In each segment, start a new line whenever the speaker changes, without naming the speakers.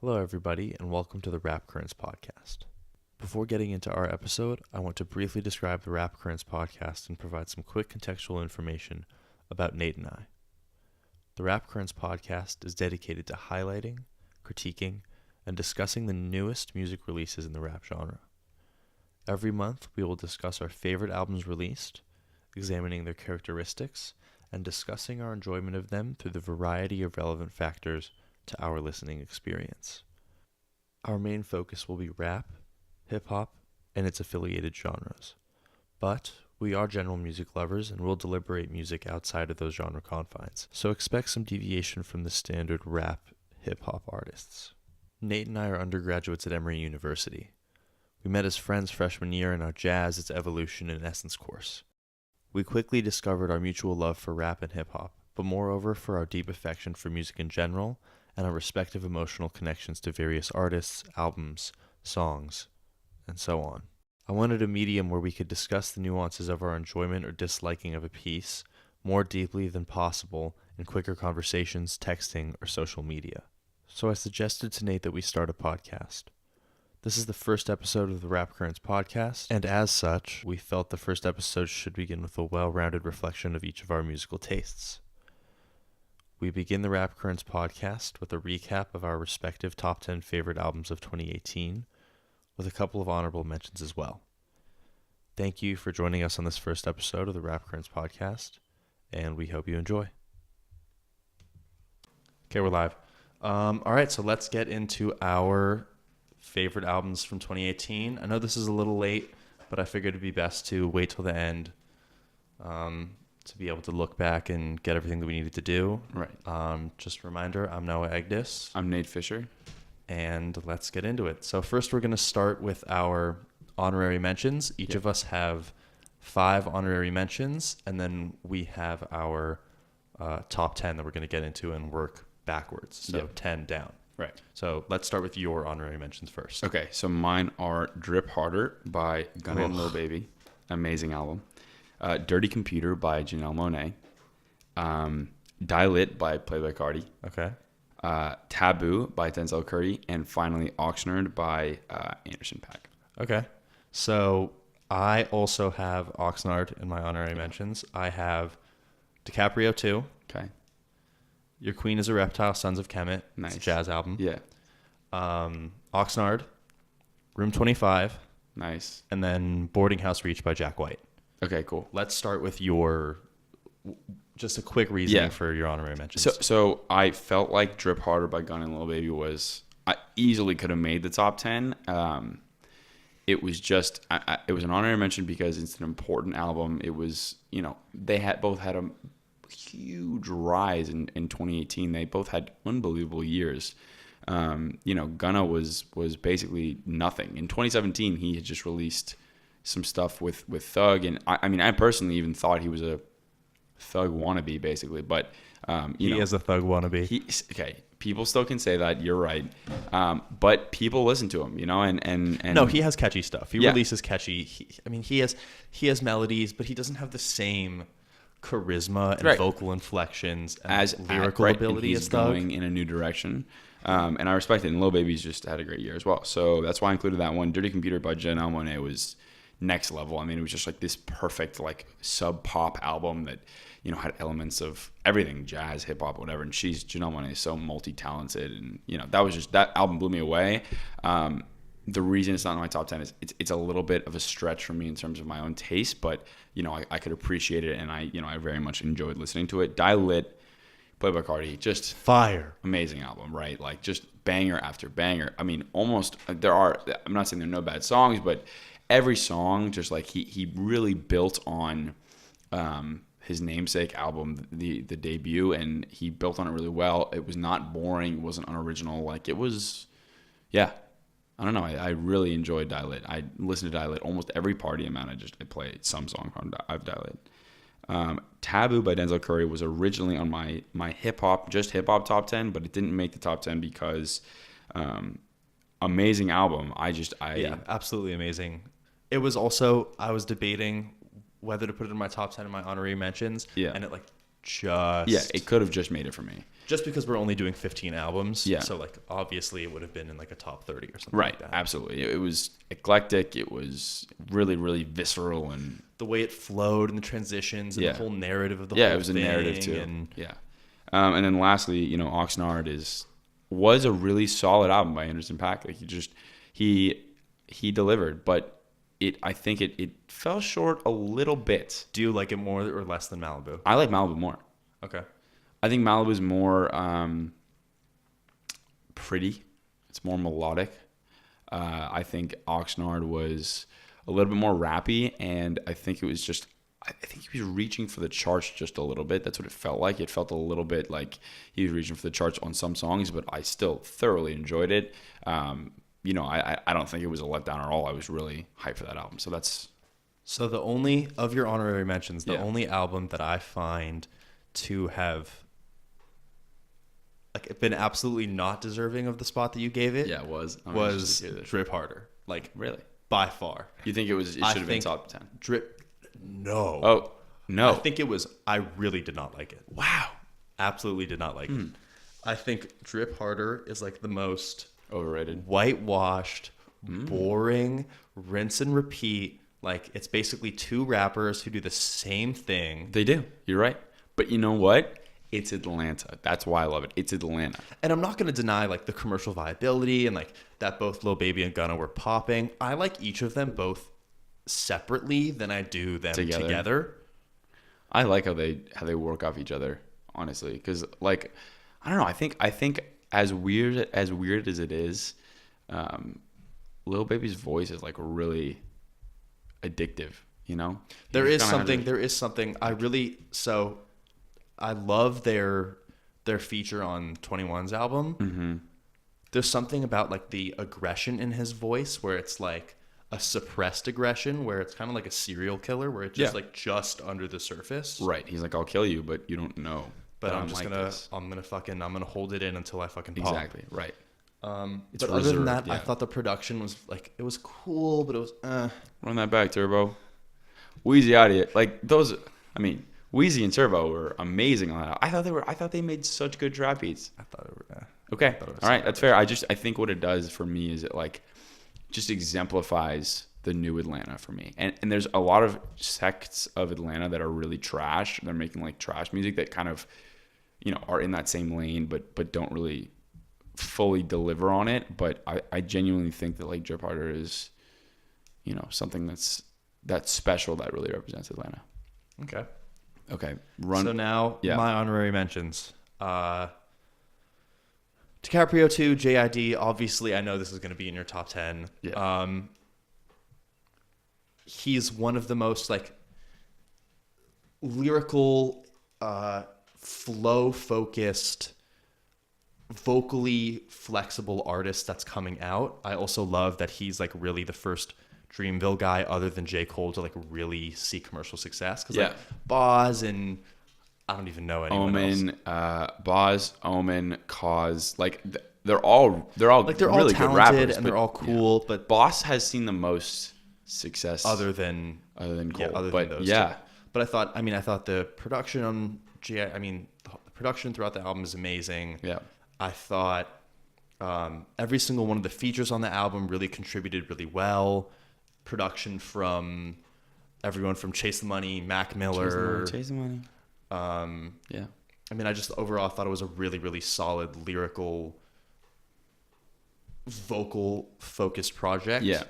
Hello, everybody, and welcome to the Rap Currents podcast. Before getting into our episode, I want to briefly describe the Rap Currents podcast and provide some quick contextual information about Nate and I. The Rap Currents podcast is dedicated to highlighting, critiquing, and discussing the newest music releases in the rap genre. Every month, we will discuss our favorite albums released, examining their characteristics, and discussing our enjoyment of them through the variety of relevant factors to our listening experience. Our main focus will be rap, hip-hop, and its affiliated genres. But we are general music lovers and will deliberate music outside of those genre confines, so expect some deviation from the standard rap, hip-hop artists. Nate and I are undergraduates at Emory University. We met as friends freshman year in our Jazz, Its Evolution, and Essence course. We quickly discovered our mutual love for rap and hip-hop, but moreover for our deep affection for music in general, and our respective emotional connections to various artists, albums, songs, and so on. I wanted a medium where we could discuss the nuances of our enjoyment or disliking of a piece more deeply than possible in quicker conversations, texting, or social media. So I suggested to Nate that we start a podcast. This is the first episode of the Rap Currents podcast, and as such, we felt the first episode should begin with a well-rounded reflection of each of our musical tastes. We begin the Rap Currents podcast with a recap of our respective top 10 favorite albums of 2018, with a couple of honorable mentions as well. Thank you for joining us on this first episode of the Rap Currents podcast, and we hope you enjoy. Okay, we're live. All right, so let's get into our favorite albums from 2018. I know this is a little late, but I figured it'd be best to wait till the end to be able to look back and get everything that we needed to do.
Right.
Just a reminder, I'm Noah Egdis.
I'm Nate Fisher.
And let's get into it. So first we're going to start with our honorary mentions. Each of us have 5 honorary mentions, and then we have our top 10 that we're going to get into and work backwards. So 10 down.
Right.
So let's start with your honorary mentions first.
Okay, so mine are Drip Harder by Gunna and Lil Baby. Amazing album. Dirty Computer by Janelle Monae. Die Lit by Playboi Carti.
Okay.
Taboo by Denzel Curry. And finally, Oxnard by Anderson .Paak.
Okay. So I also have Oxnard in my honorary mentions. I have DiCaprio 2.
Okay.
Your Queen is a Reptile, Sons of Kemet.
Nice.
It's a jazz album.
Yeah.
Oxnard, Room 25.
Nice.
And then Boarding House Reach by Jack White.
Okay, cool.
Let's start with just a quick reasoning for your honorary mentions.
So I felt like Drip Harder by Gunna and Lil Baby I easily could have made the top 10. It was just, it was an honorary mention because it's an important album. It was, they both had a huge rise in 2018. They both had unbelievable years. Gunna was basically nothing. In 2017, he had just released some stuff with Thug, and I personally even thought he was a Thug wannabe, basically. But
he is a Thug wannabe.
People still can say that. You're right, but people listen to him, and
no, he has catchy stuff. He releases catchy. He has melodies, but he doesn't have the same charisma and vocal inflections and lyrical ability as Thug.
Going in a new direction. And I respect it. And Lil Baby's just had a great year as well. So that's why I included that one. Dirty Computer by Janelle Monae was next level. It was just like this perfect like sub pop album that, had elements of everything, jazz, hip hop, whatever. And Janelle Monae is so multi-talented. And, that album blew me away. The reason it's not in my top 10 is it's a little bit of a stretch for me in terms of my own taste, but, I could appreciate it. And I very much enjoyed listening to it. Die Lit, Playboi Carti, just
fire,
amazing album, right? Like just banger after banger. Almost I'm not saying there are no bad songs, but every song just like he really built on his namesake album, the debut, and he built on it really well. It was not boring, it wasn't unoriginal, like it was, I don't know. I really enjoyed Die Lit. I listen to Die Lit almost every party I'm at. I play some song from Die Lit. Taboo by Denzel Curry was originally on my hip hop top 10, but it didn't make the top 10 because amazing album.
Absolutely amazing. It was also, I was debating whether to put it in my top 10 in my honorary mentions.
Yeah.
And
it could have just made it for me.
Just because we're only doing 15 albums.
Yeah.
So, like, obviously it would have been in, like, a top 30 or something
Right,
like that.
absolutely. It was eclectic. It was really, really visceral. And
the way it flowed and the transitions and the whole narrative of the whole thing.
Yeah, it was a narrative, too.
And
and then lastly, you know, Oxnard was a really solid album by Anderson .Paak. Like, he delivered, but I think it fell short a little bit.
Do you like it more or less than Malibu?
I like Malibu more.
Okay.
I think Malibu's more pretty. It's more melodic. I think Oxnard was a little bit more rappy, and I think it was just, I think he was reaching for the charts just a little bit. That's what it felt like. It felt a little bit like he was reaching for the charts on some songs, but I still thoroughly enjoyed it. You know, I don't think it was a letdown at all. I was really hyped for that album. So that's...
So the only, of your honorary mentions, the only album that I find to have... like been absolutely not deserving of the spot that you gave it.
Yeah, it was
Drip Harder. Like,
really,
by far.
You think it should have been top 10?
Drip. No.
Oh no.
I think it was. I really did not like it.
Wow.
Absolutely did not like it. I think Drip Harder is like the most
overrated,
whitewashed, boring, rinse and repeat. Like, it's basically two rappers who do the same thing.
They do. You're right. But you know what? It's Atlanta. That's why I love it. It's Atlanta. And
I'm not going to deny, like, the commercial viability and, like, that both Lil Baby and Gunna were popping. I like each of them both separately than I do them together.
I like how they work off each other, honestly. Because, like, I don't know. I think as weird as it is, Lil Baby's voice is, like, really addictive, you know?
There is something. I love their feature on 21's album.
Mm-hmm.
There's something about, like, the aggression in his voice where it's like a suppressed aggression, where it's kind of like a serial killer, where it's just like just under the surface.
Right. He's like, I'll kill you, but you don't know.
But I'm gonna hold it in until I fucking pop.
Exactly. Right.
But other than that, I thought the production was like, it was cool, but it was
Run that back, Turbo. Wheezy out of it. Like those. I mean, Wheezy and Turbo were amazing on that. I thought they made such good trap beats.
I thought it were.
Okay. All right. That's fair. I think what it does for me is it like just exemplifies the new Atlanta for me. And there's a lot of sects of Atlanta that are really trash. They're making like trash music that kind of, you know, are in that same lane, but don't really fully deliver on it. But I genuinely think that like Drip Harder is, you know, something that's special that really represents Atlanta.
Okay.
So
now my honorary mentions. DiCaprio 2, J.I.D. Obviously, I know this is going to be in your top 10.
Yeah.
He's one of the most like lyrical, flow-focused, vocally flexible artist that's coming out. I also love that he's like really the first Dreamville guy other than J. Cole to like really see commercial success. Because like Boz and I don't even know anyone else.
Boz, Omen, Cause, like they're all like they're
really
all talented
good rappers, and they're all cool. But
Boss has seen the most success
other than
Cole.
Than those two. But I thought the production on the production throughout the album is amazing.
Yeah.
I thought every single one of the features on the album really contributed really well. Production from everyone from Chase the Money, Mac Miller.
Chase the Money.
Yeah. I mean, I just overall thought it was a really, really solid lyrical, vocal focused project.
Yeah.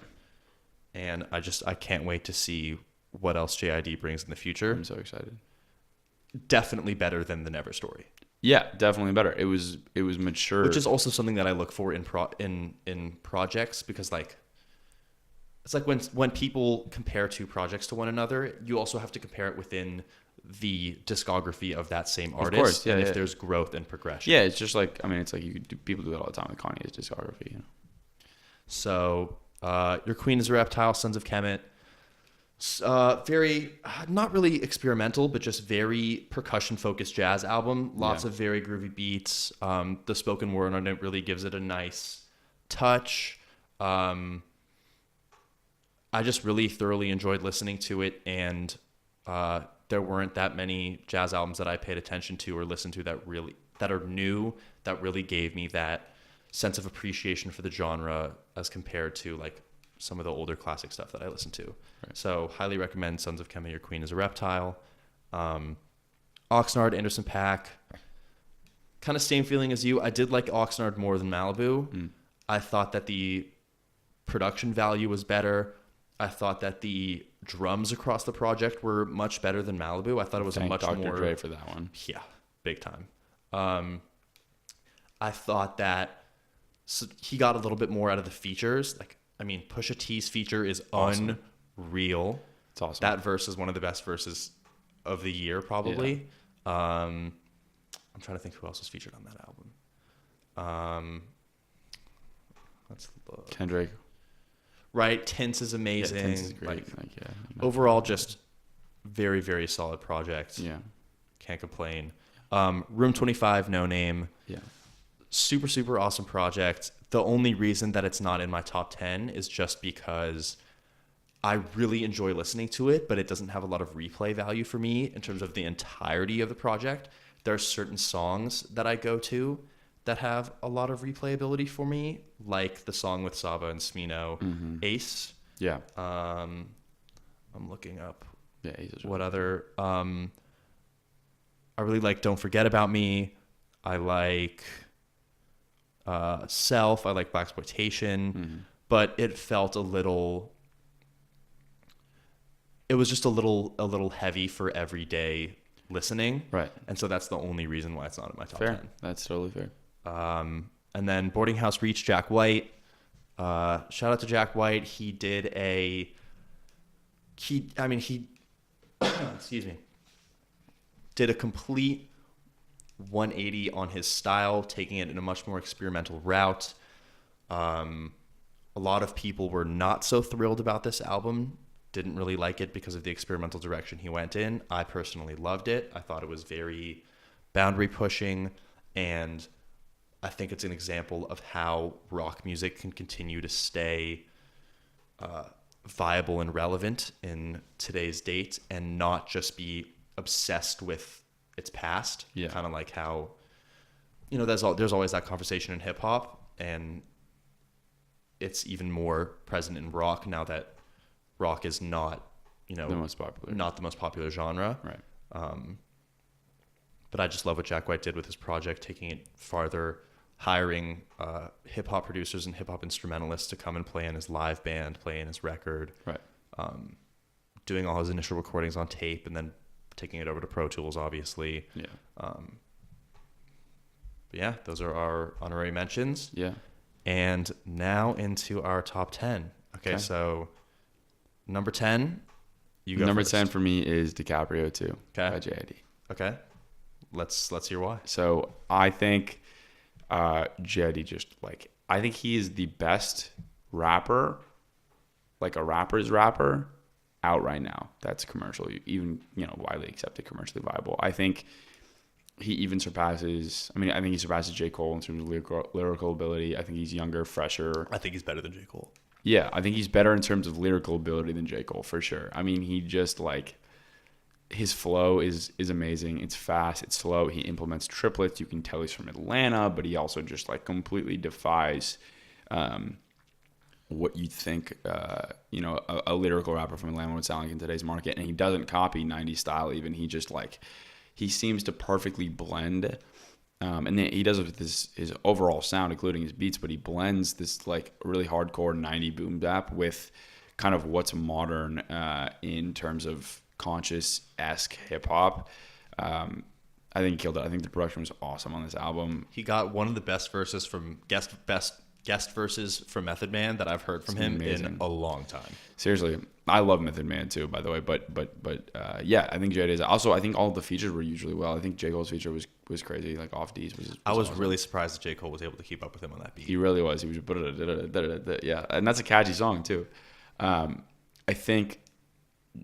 And I can't wait to see what else J.I.D. brings in the future.
I'm so excited.
Definitely better than the Never Story.
Yeah, definitely better. It was mature,
which is also something that I look for in projects, because like it's like when people compare two projects to one another, you also have to compare it within the discography of that same artist. Of course, yeah. And if there's growth and progression.
Yeah, it's just like, I mean, it's like people do that all the time with Kanye's discography, you know.
So, your queen is a Reptile, Sons of Kemet. Very, not really experimental, but just very percussion-focused jazz album. Lots of very groovy beats. The spoken word on it really gives it a nice touch. I just really thoroughly enjoyed listening to it, and there weren't that many jazz albums that I paid attention to or listened to that are new, that really gave me that sense of appreciation for the genre as compared to like some of the older classic stuff that I listened to.
Right.
So highly recommend Sons of Kemet, Your Queen is a Reptile. Oxnard, Anderson .Paak. Kind of same feeling as you. I did like Oxnard more than Malibu. I thought that the production value was better. I thought that the drums across the project were much better than Malibu. I thought it was a much
Dr.
more...
Dre for that one.
Yeah, big time. I thought that he got a little bit more out of the features. Like, I mean, Pusha T's feature is
awesome.
Unreal.
It's awesome.
That verse is one of the best verses of the year, probably. Yeah. I'm trying to think who else was featured on that album. Let's look.
Kendrick.
Right, Tints is amazing.
Yeah, Tints is great.
Overall, just very, very solid project.
Yeah.
Can't complain. Room 25, Noname.
Yeah.
Super, super awesome project. The only reason that it's not in my top 10 is just because I really enjoy listening to it, but it doesn't have a lot of replay value for me in terms of the entirety of the project. There are certain songs that I go to that have a lot of replayability for me, like the song with Saba and Smino, Ace.
Yeah.
I'm looking up
Ace is
what other... I really like Don't Forget About Me. I like Self. I like Blaxploitation. But it felt a little... It was just a little heavy for everyday listening.
Right.
And so that's the only reason why it's not in my top 10.
That's totally fair.
And then Boarding House Reach, Jack White. Shout out to Jack White. He did excuse me, did a complete 180 on his style, taking it in a much more experimental route. A lot of people were not so thrilled about this album, didn't really like it because of the experimental direction he went in. I personally loved it. I thought it was very boundary pushing, and I think it's an example of how rock music can continue to stay viable and relevant in today's date and not just be obsessed with its past.
Yeah.
Kind of like how, there's always that conversation in hip hop, and it's even more present in rock now that rock is not,
the most popular.
Not the most popular genre.
Right.
But I just love what Jack White did with his project, taking it farther, hiring hip hop producers and hip hop instrumentalists to come and play in his live band, play in his record.
Right.
Doing all his initial recordings on tape and then taking it over to Pro Tools, obviously.
Yeah.
But yeah, those are our honorary mentions.
Yeah.
And now into our top 10. Okay. So number 10, you go
Number
first.
10 for me is DiCaprio 2 by J.I.D.
Okay. Let's hear why.
So I think J.I.D. I think he is the best rapper, like a rapper's rapper, out right now. That's commercial, even, widely accepted, commercially viable. I think he even surpasses, I think he surpasses J. Cole in terms of lyrical ability. I think he's younger, fresher.
I think he's better than J. Cole.
Yeah, I think he's better in terms of lyrical ability than J. Cole, for sure. He just, his flow is amazing. It's fast, it's slow. He implements triplets. You can tell he's from Atlanta, but he also just, completely defies what you think, a lyrical rapper from Atlanta would sound like in today's market. And he doesn't copy 90s style even. He just, he seems to perfectly blend. And then he does it with his overall sound, including his beats, but he blends this really hardcore 90 boom bap with kind of what's modern in terms of conscious-esque hip hop. I think he killed it. I think the production was awesome on this album.
He got one of the best verses from guest verses from Method Man that I've heard from him in a long time.
Seriously, I love Method Man too, by the way. But yeah, I think J.I.D. is also. I think all of the features were usually well. I think J. Cole's feature was crazy. Off D's was
I was
awesome.
really surprised that J. Cole was able to keep up with him on that beat.
He really was. He was yeah, and that's a catchy song too. I think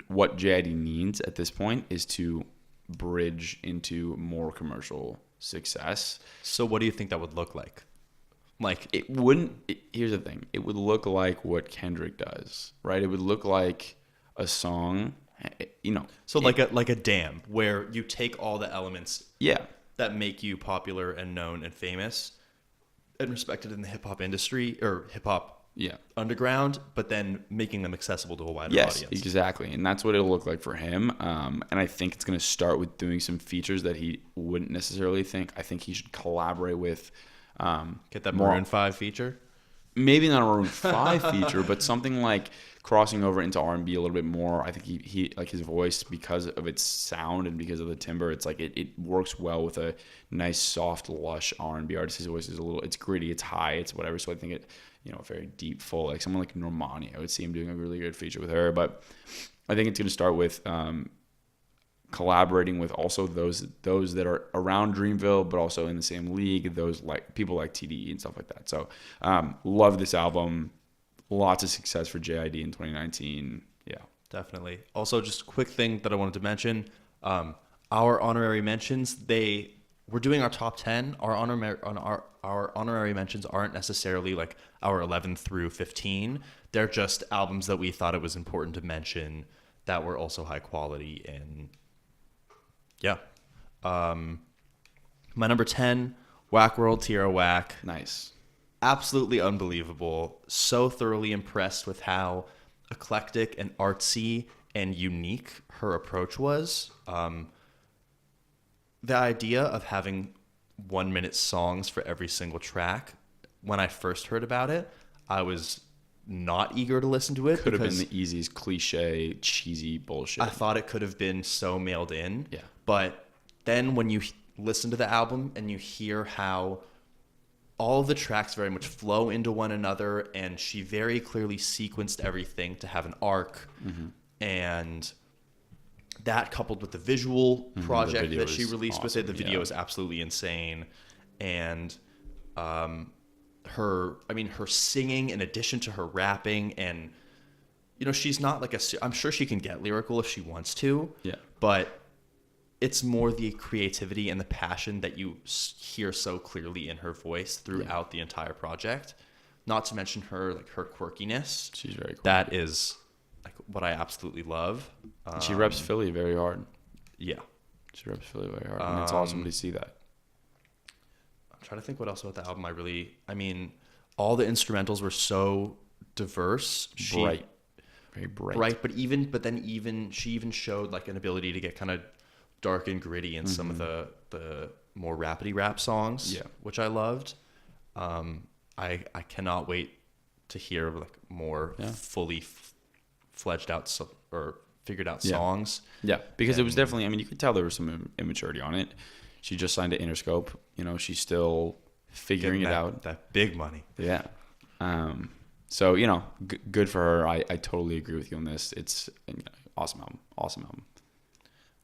what J.I.D. needs at this point is to bridge into more commercial success.
So what do you think that would look like?
It wouldn't. Here's the thing. It would look like what Kendrick does, right? It would look like a song you know.
So like a dam where you take all the elements
Yeah.
that make you popular and known and famous and respected in the hip hop industry or hip hop underground, but then making them accessible to a wider
yes,
audience.
Exactly. And that's what it'll look like for him. And I think it's going to start with doing some features that he wouldn't necessarily think. I think he should collaborate with.
Get that Maroon 5 feature?
Maybe not a Maroon 5 feature, but something like crossing over into R&B a little bit more. I think he like his voice, because of its sound and because of the timbre, it's like it works well with a nice, soft, lush R&B artist. His voice is it's gritty, it's high, it's whatever. So I think it, very deep, full, like someone like Noname. I would see him doing a really good feature with her. But I think it's going to start with collaborating with also those that are around Dreamville, but also in the same league. Those like people like TDE and stuff like that. So love this album. Lots of success for J.I.D. in 2019. Yeah,
definitely. Also, just a quick thing that I wanted to mention. Our honorary mentions, we're doing our top 10. Our honorary mentions aren't necessarily like our 11 through 15. They're just albums that we thought it was important to mention that were also high quality. And yeah. My number 10, Whack World, Tierra Whack.
Nice.
Absolutely unbelievable. So thoroughly impressed with how eclectic and artsy and unique her approach was. The idea of having 1-minute songs for every single track, when I first heard about it, I was not eager to listen to it.
Could have been the easiest cliche, cheesy bullshit.
I thought it could have been so mailed in.
Yeah.
But then when you listen to the album and you hear how all of the tracks very much flow into one another, and she very clearly sequenced everything to have an arc, and that coupled with the visual project that she released with it, the video is absolutely insane. And her singing in addition to her rapping, and she's not like I'm sure she can get lyrical if she wants to, but it's more the creativity and the passion that you hear so clearly in her voice throughout the entire project. Not to mention her quirkiness.
She's very cool.
That is like what I absolutely love.
She reps Philly very hard.
Yeah.
She reps Philly very hard. And it's awesome to see that.
I'm trying to think what else about the album all the instrumentals were so diverse.
Bright. Very bright.
But then she even showed like an ability to get kind of dark and gritty in some of the more rapidy rap songs, which I loved. I cannot wait to hear like more fully fledged out or figured out songs.
Yeah, because it was definitely, you could tell there was some immaturity on it. She just signed to Interscope. She's still figuring it out.
That big money.
Yeah. So, good for her. I totally agree with you on this. It's an awesome album. Awesome album.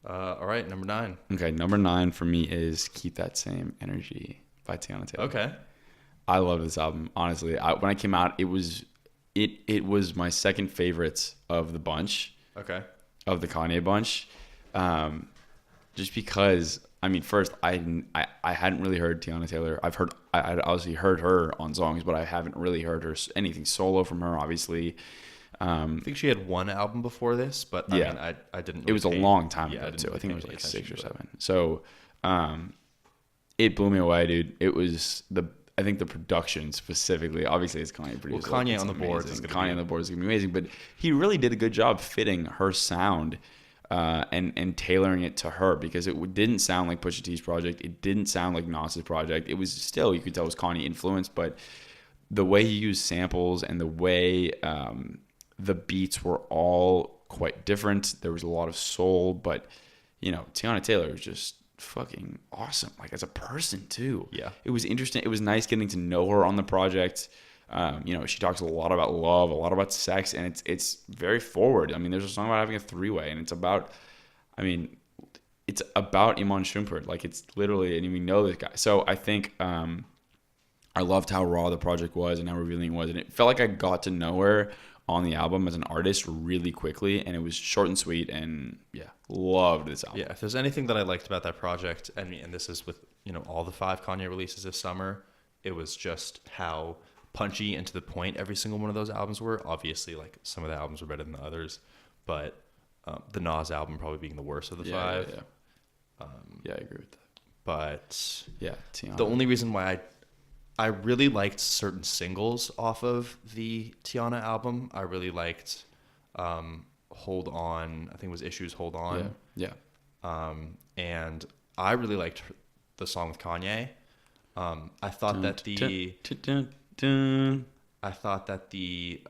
All right, number 9.
Okay, number 9 for me is Keep That Same Energy by Teyana Taylor.
Okay.
I love this album. Honestly, when I came out, it was my second favorite of the bunch.
Okay.
Of the Kanye bunch. Just because, first, I hadn't really heard Teyana Taylor. I obviously heard her on songs, but I haven't really heard her anything solo from her, obviously.
I think she had one album before this, but I didn't really
it was a long time ago, too. I think it was like 6 or 7. So, it blew me away, dude. It was I think the production specifically, obviously it's Kanye produced.
Well, Kanye on the boards is going
to be amazing, but he really did a good job fitting her sound and tailoring it to her, because it didn't sound like Pusha T's project. It didn't sound like Nas's project. It was still, you could tell it was Kanye influenced, but the way he used samples and the way the beats were all quite different. There was a lot of soul, but Teyana Taylor was just fucking awesome, like as a person too.
Yeah,
it was interesting. It was nice getting to know her on the project. She talks a lot about love, a lot about sex, and it's very forward. There's a song about having a 3-way, and it's about Iman Shumpert. Like, it's literally, and we know this guy. So I think I loved how raw the project was and how revealing it was, and it felt like I got to know her on the album as an artist really quickly, and it was short and sweet, and loved this album.
Yeah, if there's anything that I liked about that project, and this is with all the 5 Kanye releases this summer, it was just how punchy and to the point every single one of those albums were. Obviously, like, some of the albums were better than the others, but The Nas album probably being the worst of the five.
Yeah, I agree with that.
But
Yeah, Teyana.
the only reason why I really liked certain singles off of the Teyana album. I really liked Hold On. I think it was Issues Hold On.
Yeah.
And I really liked the song with Kanye. I thought that the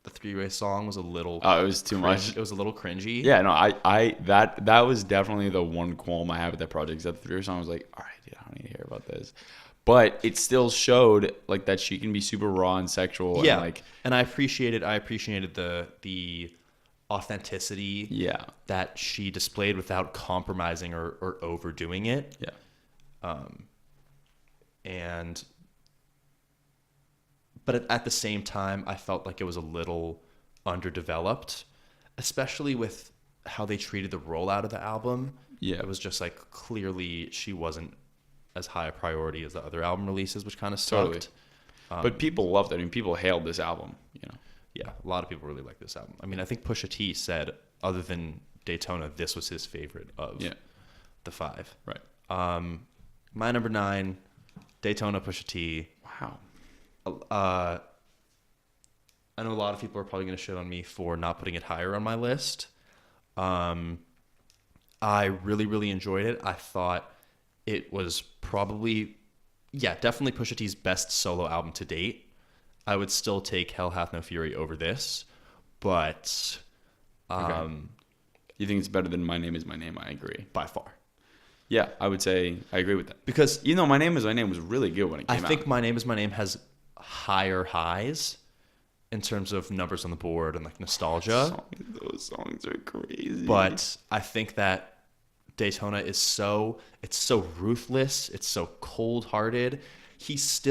three-way song was a little
it was too much.
It was a little cringy.
Yeah, no, that was definitely the one qualm I had with that project. Is that the three-way song was like, all right, dude, I don't need to hear about this. But it still showed like that she can be super raw and sexual.
Yeah,
and, like,
and I appreciated the authenticity that she displayed without compromising or overdoing it.
Yeah.
But at the same time, I felt like it was a little underdeveloped, especially with how they treated the rollout of the album.
Yeah.
It was just like clearly she wasn't as high a priority as the other album releases, which kind of sucked.
Totally. But people loved it. I mean, people hailed this album, you know.
Yeah, a lot of people really like this album. I mean, I think Pusha T said, other than Daytona, this was his favorite of the five.
Right.
My number 9, Daytona, Pusha T.
Wow.
I know a lot of people are probably going to shit on me for not putting it higher on my list. I really, really enjoyed it. I thought it was probably, definitely Pusha T's best solo album to date. I would still take Hell Hath No Fury over this, but
Okay. You think it's better than My Name Is My Name? I agree.
by far.
Yeah, I would say I agree with that.
Because
You know, My Name Is My Name was really good when it came out.
I think My Name Is My Name has higher highs in terms of numbers on the board and like nostalgia.
Those songs are crazy.
But I think that Daytona is so ruthless. It's so cold-hearted. He's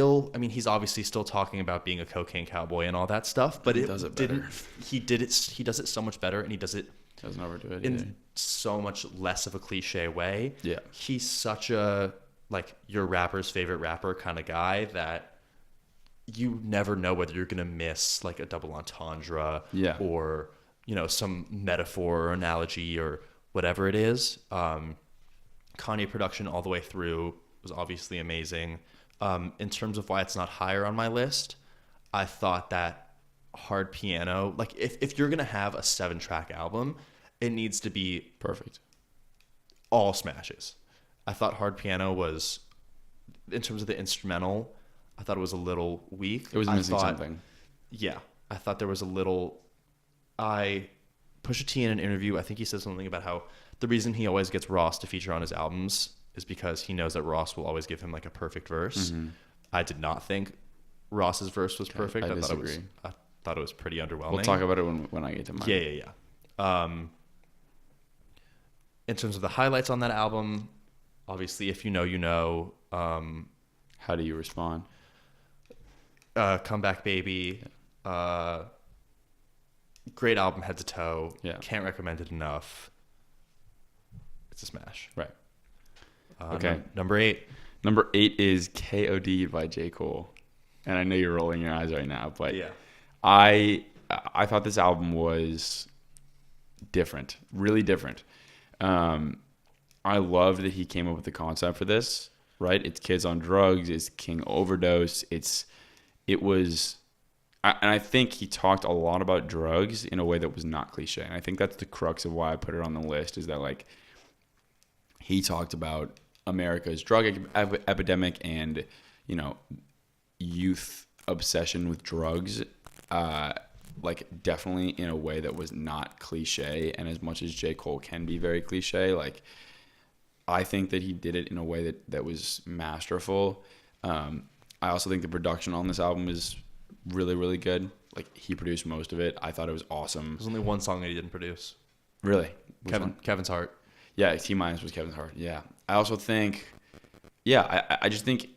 obviously still talking about being a cocaine cowboy and all that stuff, but
He does it better.
He does it so much better, and he does it
Doesn't overdo it
in
either.
so much less of a cliche way.
Yeah.
He's such a like your rapper's favorite rapper kind of guy that you never know whether you're gonna miss like a double entendre or some metaphor or analogy or whatever it is. Kanye production all the way through was obviously amazing. In terms of why it's not higher on my list, I thought that Hard Piano, like if you're gonna have a 7-track album, it needs to be
Perfect.
all smashes. I thought Hard Piano was, in terms of the instrumental, I thought it was a little weak.
It was missing something.
Yeah, I thought there was a little. Pusha T in an interview, I think he said something about how the reason he always gets Ross to feature on his albums is because he knows that Ross will always give him like a perfect verse.
Mm-hmm.
I did not think Ross's verse was perfect.
I
I thought it was pretty underwhelming.
We'll talk about it when I get to mine.
Yeah. In terms of the highlights on that album, obviously, if you know, you know.
How do you respond?
Comeback Baby. Great album head to toe.
Yeah.
Can't recommend it enough. It's a smash.
Right. Okay.
Number 8.
Number 8 is KOD by J. Cole. And I know you're rolling your eyes right now, but
Yeah.
I thought this album was different, really different. I love that he came up with the concept for this, right? It's kids on drugs, it's King overdose, and I think he talked a lot about drugs in a way that was not cliche. And I think that's the crux of why I put it on the list, is that like he talked about America's drug epidemic and, youth obsession with drugs, like definitely in a way that was not cliche. And as much as J. Cole can be very cliche, like I think that he did it in a way that was masterful. I also think the production on this album is really, really good. Like he produced most of it. I thought it was awesome.
There's only one song that he didn't produce.
Really? Which one?
Kevin's Heart.
Yeah, T- was Kevin's Heart. Yeah. I also think, I just think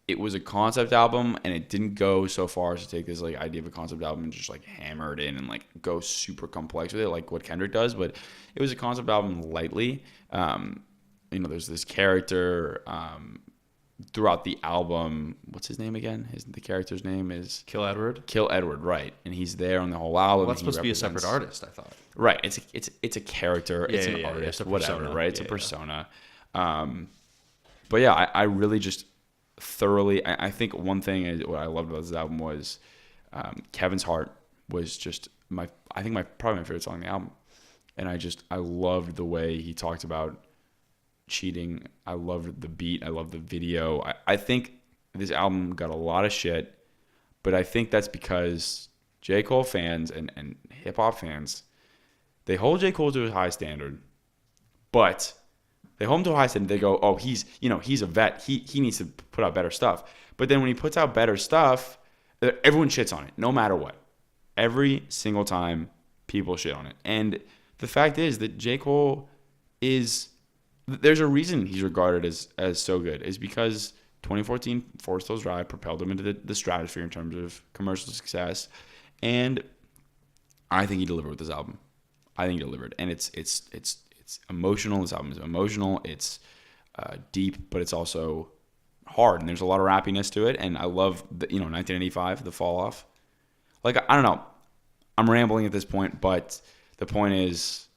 it was a concept album, and it didn't go so far as to take this like idea of a concept album and just like hammer it in and like go super complex with it like what Kendrick does. But it was a concept album lightly. There's this character throughout the album. What's his name again? The character's name is
Kill Edward.
Kill Edward, right? And he's there on the whole album.
Well, that's supposed to be a separate artist, I thought.
Right. It's a character.
Yeah,
it's an
yeah,
artist.
it's a
whatever.
persona.
Right. It's a
Yeah,
persona. But yeah, I really just thoroughly. I think one thing is what I loved about this album was Kevin's Heart was just probably my favorite song on the album, and I loved the way he talked about cheating. I loved the beat. I loved the video. I think this album got a lot of shit, but I think that's because J. Cole fans and hip hop fans, they hold J. Cole to a high standard, but they hold him to a high standard. They go, oh, he's a vet. He needs to put out better stuff. But then when he puts out better stuff, everyone shits on it, no matter what. Every single time, people shit on it. And the fact is that J. Cole there's a reason he's regarded as so good, is because 2014 Forest Hills Drive propelled him into the stratosphere in terms of commercial success. And I think he delivered with this album. I think he delivered. And it's emotional. This album is emotional. It's deep, but it's also hard. And there's a lot of rappiness to it. And I love 1985, the fall off. Like, I don't know. I'm rambling at this point, but the point is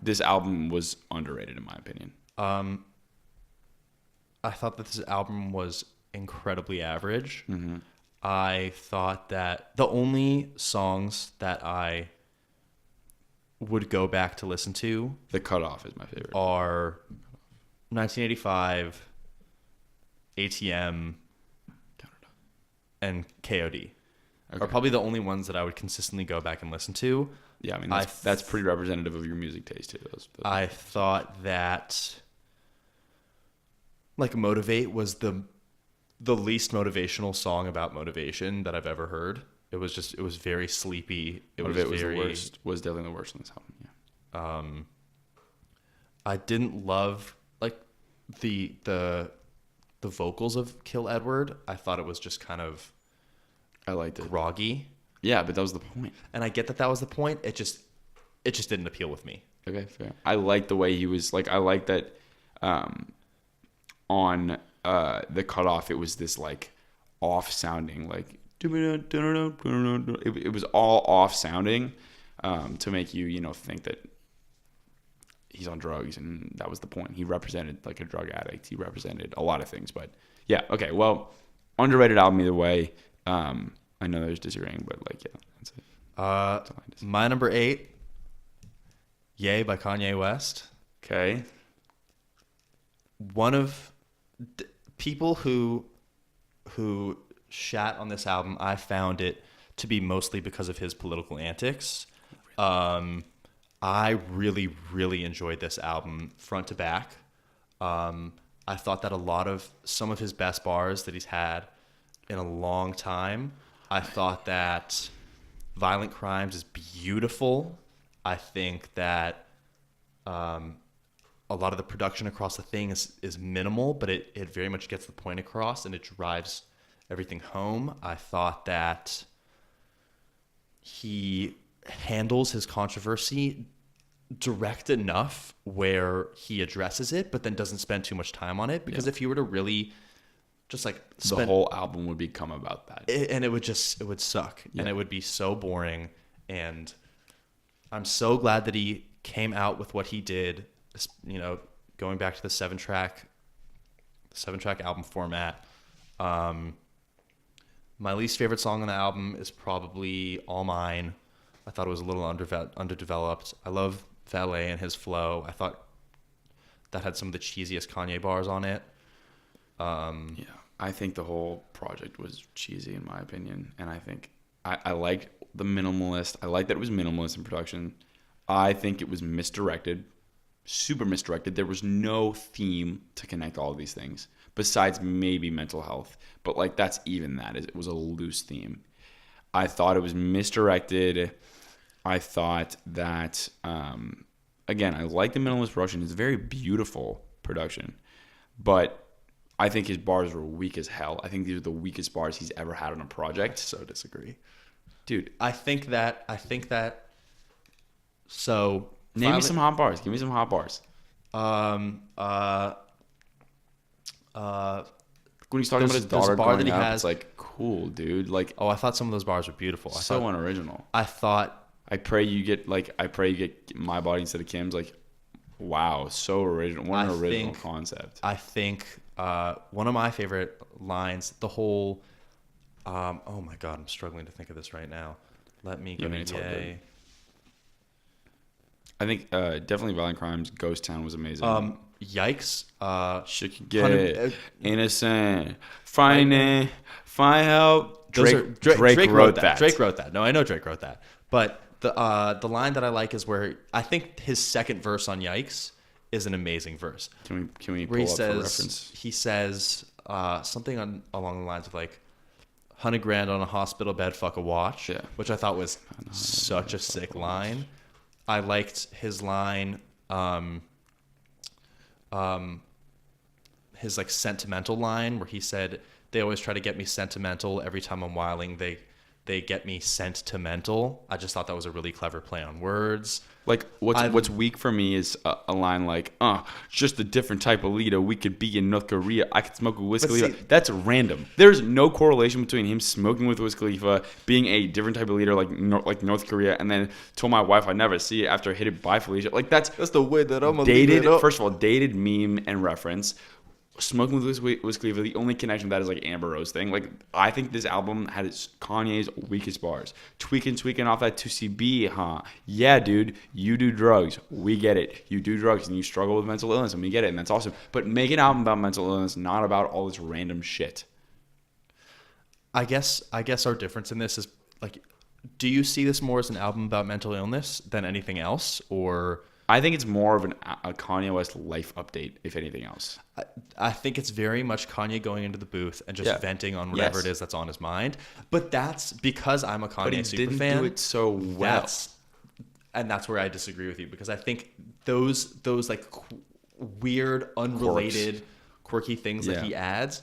this album was underrated in my opinion.
I thought that this album was incredibly average.
Mm-hmm.
I thought that the only songs that I would go back to listen to,
The Cutoff is my favorite,
are 1985, ATM, and KOD.
Okay.
Are probably the only ones that I would consistently go back and listen to.
Yeah, I mean, that's pretty representative of your music taste too. Those
I thought that like Motivate was the least motivational song about motivation that I've ever heard. It was very sleepy.
was the worst. Was definitely the worst on this album. Yeah.
I didn't love like the vocals of Kill Edward. I thought it was just kind of
I liked it.
groggy.
Yeah, but that was the point.
And I get that was the point. It just didn't appeal with me.
Okay, fair. I like the way he was like. I like that on The Cutoff, it was this like off sounding like it was all off sounding to make you think that he's on drugs, and that was the point. He represented like a drug addict. He represented a lot of things, but yeah, okay. Well, underrated album either way. I know there's disagreeing, but like, yeah, that's it. That's
my number 8, Yay by Kanye West.
Okay.
One of people who shat on this album, I found it to be mostly because of his political antics. I really, really enjoyed this album front to back. I thought that some of his best bars that he's had in a long time. I thought that Violent Crimes is beautiful. I think that a lot of the production across the thing is minimal, but it very much gets the point across and it drives everything home. I thought that he handles his controversy direct enough where he addresses it, but then doesn't spend too much time on it. Because if you were to really just like
the whole album would become about that,
and it would suck, and it would be so boring. And I'm so glad that he came out with what he did. Going back to the 7-track album format. My least favorite song on the album is probably All Mine. I thought it was a little underdeveloped. I love Valet and his flow. I thought that had some of the cheesiest Kanye bars on it.
Yeah, I think the whole project was cheesy in my opinion, and I think I liked the minimalist. I like that it was minimalist in production. I think it was misdirected, super misdirected. There was no theme to connect all of these things besides maybe mental health, but like that's even that. It was a loose theme. I thought it was misdirected. I thought that again, I like the minimalist production. It's very beautiful production, but I think his bars were weak as hell. I think these are the weakest bars he's ever had on a project.
So disagree.
Dude,
I think that so
name me some hot bars. Give me some hot bars. when he's talking about his daughter
bar that
growing
he
up,
has.
it's like, cool, dude. Like,
Oh, I thought some of those bars were beautiful.
so unoriginal.
I thought
I pray you get my body instead of Kim's. Like, wow, so original. What an original concept.
I think one of my favorite lines, the whole. Oh my God, I'm struggling to think of this right now. Let me go to Yay.
I think definitely Violent Crimes, Ghost Town was amazing.
Yikes.
She could get innocent, find help. Drake wrote that.
Drake wrote that. No, I know Drake wrote that. But the line that I like is where I think his second verse on Yikes is an amazing verse.
Can we
where
pull up for reference?
He says something along the lines of like, $100,000 on a hospital bed, fuck a watch.
Yeah.
Which I thought was such a sick line. I liked his line, his like sentimental line where he said, they always try to get me sentimental. Every time I'm wilding, they get me sentimental. I just thought that was a really clever play on words.
Like what's weak for me is a line like, just a different type of leader. We could be in North Korea. I could smoke with Wiz Khalifa. That's random. There's no correlation between him smoking with Wiz Khalifa, being a different type of leader like North Korea, and then told my wife I'd never see it after hit it by Felicia. Like that's
the way that I'm
dated. First of all, dated meme and reference. Smoking with Wiz Khalifa, the only connection to that is like Amber Rose thing. Like, I think this album had Kanye's weakest bars. Tweaking off that 2CB, huh? Yeah, dude, you do drugs. We get it. You do drugs and you struggle with mental illness and we get it, and that's awesome. But make an album about mental illness, not about all this random shit.
I guess our difference in this is like, do you see this more as an album about mental illness than anything else, or?
I think it's more of a Kanye West life update, if anything else.
I think it's very much Kanye going into the booth and just venting on whatever it is that's on his mind. But that's because I'm a Kanye super fan. But he didn't
do it so well.
That's where I disagree with you, because I think those like weird, unrelated, quirky things that he adds,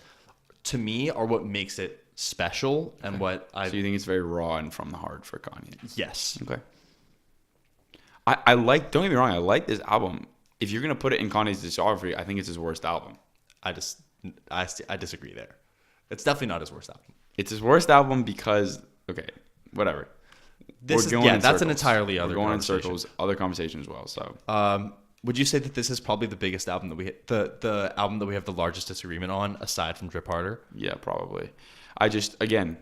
to me, are what makes it special and what I...
So you think it's very raw and from the heart for Kanye?
Yes.
Okay. I like, don't get me wrong, I like this album. If you're going to put it in Kanye's discography, I think it's his worst album.
I disagree there. It's definitely not his worst album.
It's his worst album because, okay, whatever.
That's an entirely other conversation. We're going in circles,
other conversation as well. So,
would you say that this is probably the biggest album that the album that we have the largest disagreement on, aside from Drip Harder?
Yeah, probably. I just, again,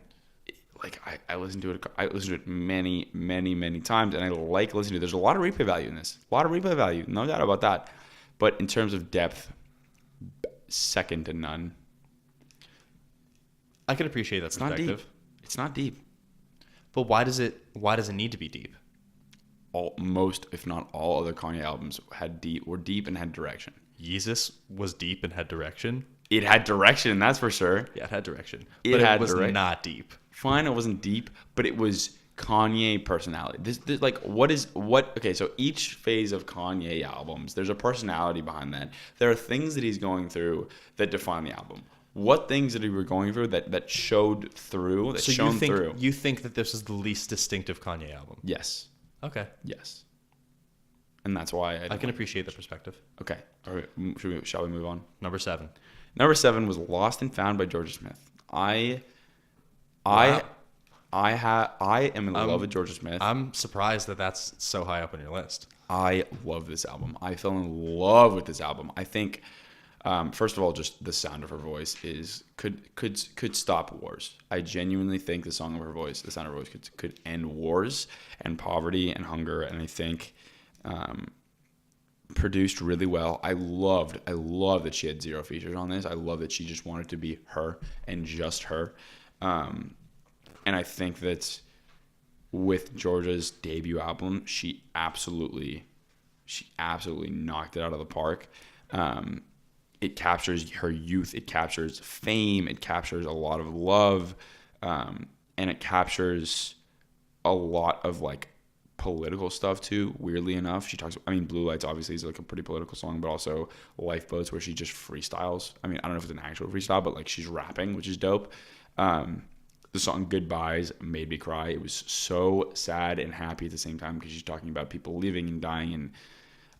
like I listened to it many, many, many times, and I like listening to it. There's a lot of replay value in this. A lot of replay value, no doubt about that. But in terms of depth, second to none.
I can appreciate that perspective.
It's not deep.
But why does it need to be deep?
Most, if not all, other Kanye albums were deep and had direction.
Yeezus was deep and had direction.
It had direction, that's for sure.
Yeah, it had direction.
But it was
not deep.
Fine, it wasn't deep, but it was Kanye personality. This like okay, so each phase of Kanye albums, there's a personality behind that. There are things that he's going through that define the album. What things that he were going through that showed through, that shone through.
You think that this is the least distinctive Kanye album?
Yes.
Okay.
Yes. And that's why
I can appreciate the perspective.
Okay. All right. Shall we move on?
Number 7.
Number 7 was Lost and Found by Jorja Smith. I am in love with Jorja Smith.
I'm surprised that that's so high up on your list.
I love this album. I fell in love with this album. I think, first of all, just the sound of her voice could stop wars. I genuinely think the sound of her voice could end wars and poverty and hunger. And I think produced really well. I love that she had 0 features on this. I love that she just wanted to be her and just her. And I think that with Jorja's debut album, she absolutely knocked it out of the park. It captures her youth. It captures fame. It captures a lot of love. And it captures a lot of like political stuff too, weirdly enough. She talks, Blue Lights obviously is like a pretty political song, but also Lifeboats, where she just freestyles. I don't know if it's an actual freestyle, but like she's rapping, which is dope. The song Goodbyes made me cry. It was so sad and happy at the same time, because she's talking about people leaving and dying, and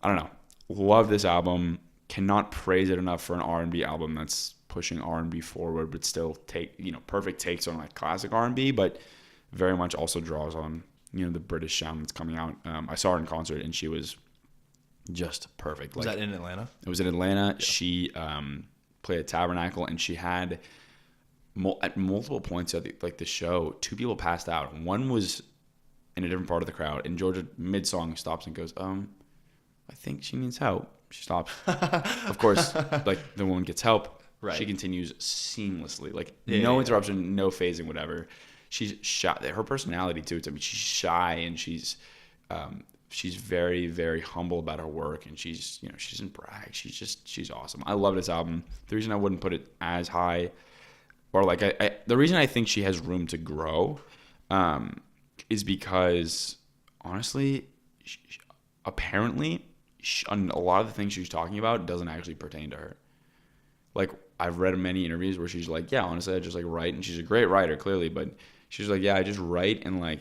I don't know. Love this album. Cannot praise it enough for an R&B album that's pushing R&B forward, but still perfect takes on like classic R&B, but very much also draws on, the British sound that's coming out. I saw her in concert and she was just perfect.
Was that in Atlanta?
It was in Atlanta.
Yeah.
She played at Tabernacle, and she had at multiple points of the show, 2 people passed out. One was in a different part of the crowd, and Jorja mid-song stops and goes, I think she needs help. She stops. Of course, like the woman gets help.
Right.
She continues seamlessly, like no interruption, no phasing, whatever. She's shy. Her personality too. I mean, she's shy and she's very, very humble about her work, and she doesn't brag. She's awesome. I love this album. The reason I wouldn't put it as high, or like the reason I think she has room to grow, is because honestly, apparently, a lot of the things she's talking about doesn't actually pertain to her. Like, I've read many interviews where she's like, yeah, honestly, I just like write, and she's a great writer, clearly, but she's like, yeah, I just write, and like,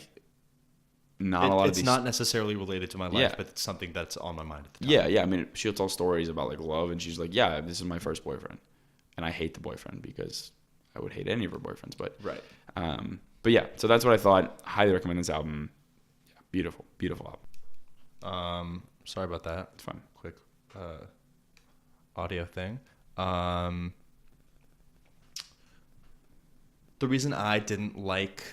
it's not necessarily related to my life, but it's something that's on my mind at the time.
Yeah. I mean, she'll tell stories about like love, and she's like, yeah, this is my first boyfriend, and I hate the boyfriend because I would hate any of her boyfriends, but but yeah, so that's what I thought. Highly recommend this album. Yeah, beautiful
album. Sorry about that.
It's fine.
Quick audio thing. The reason I didn't like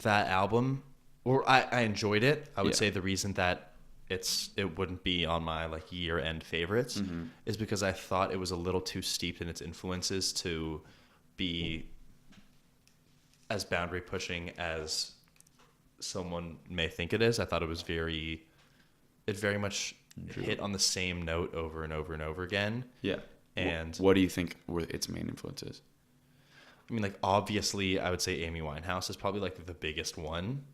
that album, or I enjoyed it, I would say the reason that it wouldn't be on my like year-end favorites is because I thought it was a little too steeped in its influences to be as boundary pushing as someone may think it is. I thought it was very much hit on the same note over and over and over again. Yeah. And
what do you think were its main influences?
I mean, like, obviously, I would say Amy Winehouse is probably like the biggest one.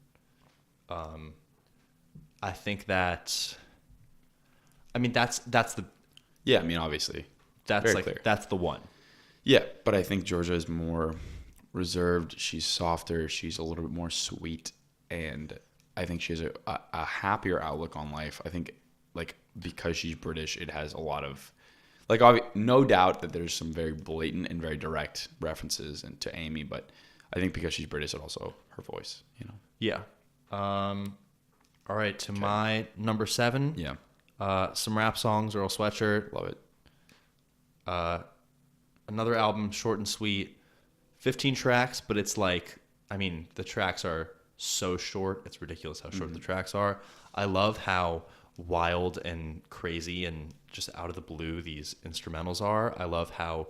I think that, I mean, that's the.
Yeah, I mean, obviously.
That's very like, clear. That's the one.
Yeah, but I think Jorja is more reserved. She's softer. She's a little bit more sweet. And I think she has a happier outlook on life. I think, like, because she's British, it has a lot of, like, no doubt that there's some very blatant and very direct references to Amy, but I think because she's British, it also her voice,
Yeah. All right, to my number 7.
Yeah.
Some rap songs, Earl Sweatshirt.
Love it.
Another album, short and sweet. 15 tracks, but it's like, I mean, the tracks are so short. It's ridiculous how short the tracks are. I love how wild and crazy and just out of the blue these instrumentals are. I love how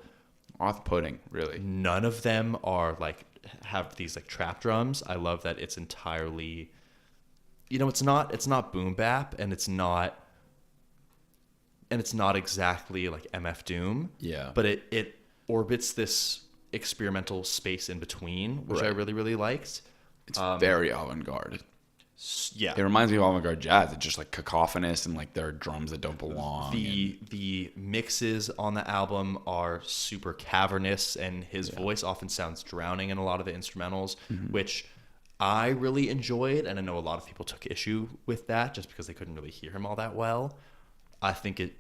off-putting, really.
None of them are like have these like trap drums. I love that it's entirely, it's not boom bap, and it's not exactly like MF Doom.
Yeah.
But it orbits this experimental space in between, which I really, really liked.
It's very avant-garde.
Yeah.
It reminds me of avant-garde jazz. It's just like cacophonous, and like there are drums that don't belong.
The mixes on the album are super cavernous, and his voice often sounds drowning in a lot of the instrumentals, which I really enjoyed, and I know a lot of people took issue with that just because they couldn't really hear him all that well. I think it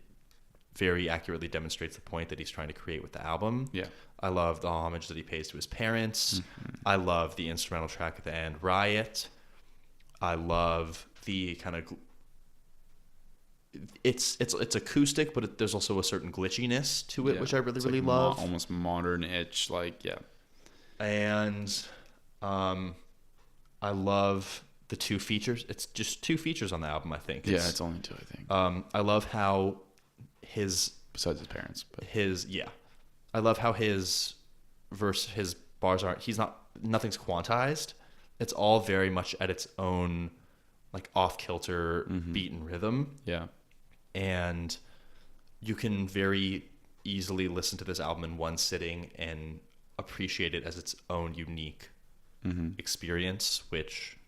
very accurately demonstrates the point that he's trying to create with the album.
Yeah.
I love the homage that he pays to his parents. I love the instrumental track at the end, Riot. I love the kind of it's acoustic, but there's also a certain glitchiness to it, which I really, really love.
Almost modern-ish, like, yeah.
And I love the 2 features. It's just 2 features on the album, I think.
It's only 2, I think.
I love how
besides his parents, but
I love how his bars aren't. Nothing's quantized. It's all very much at its own, like, off-kilter beat and rhythm.
Yeah.
And you can very easily listen to this album in one sitting and appreciate it as its own unique experience, which,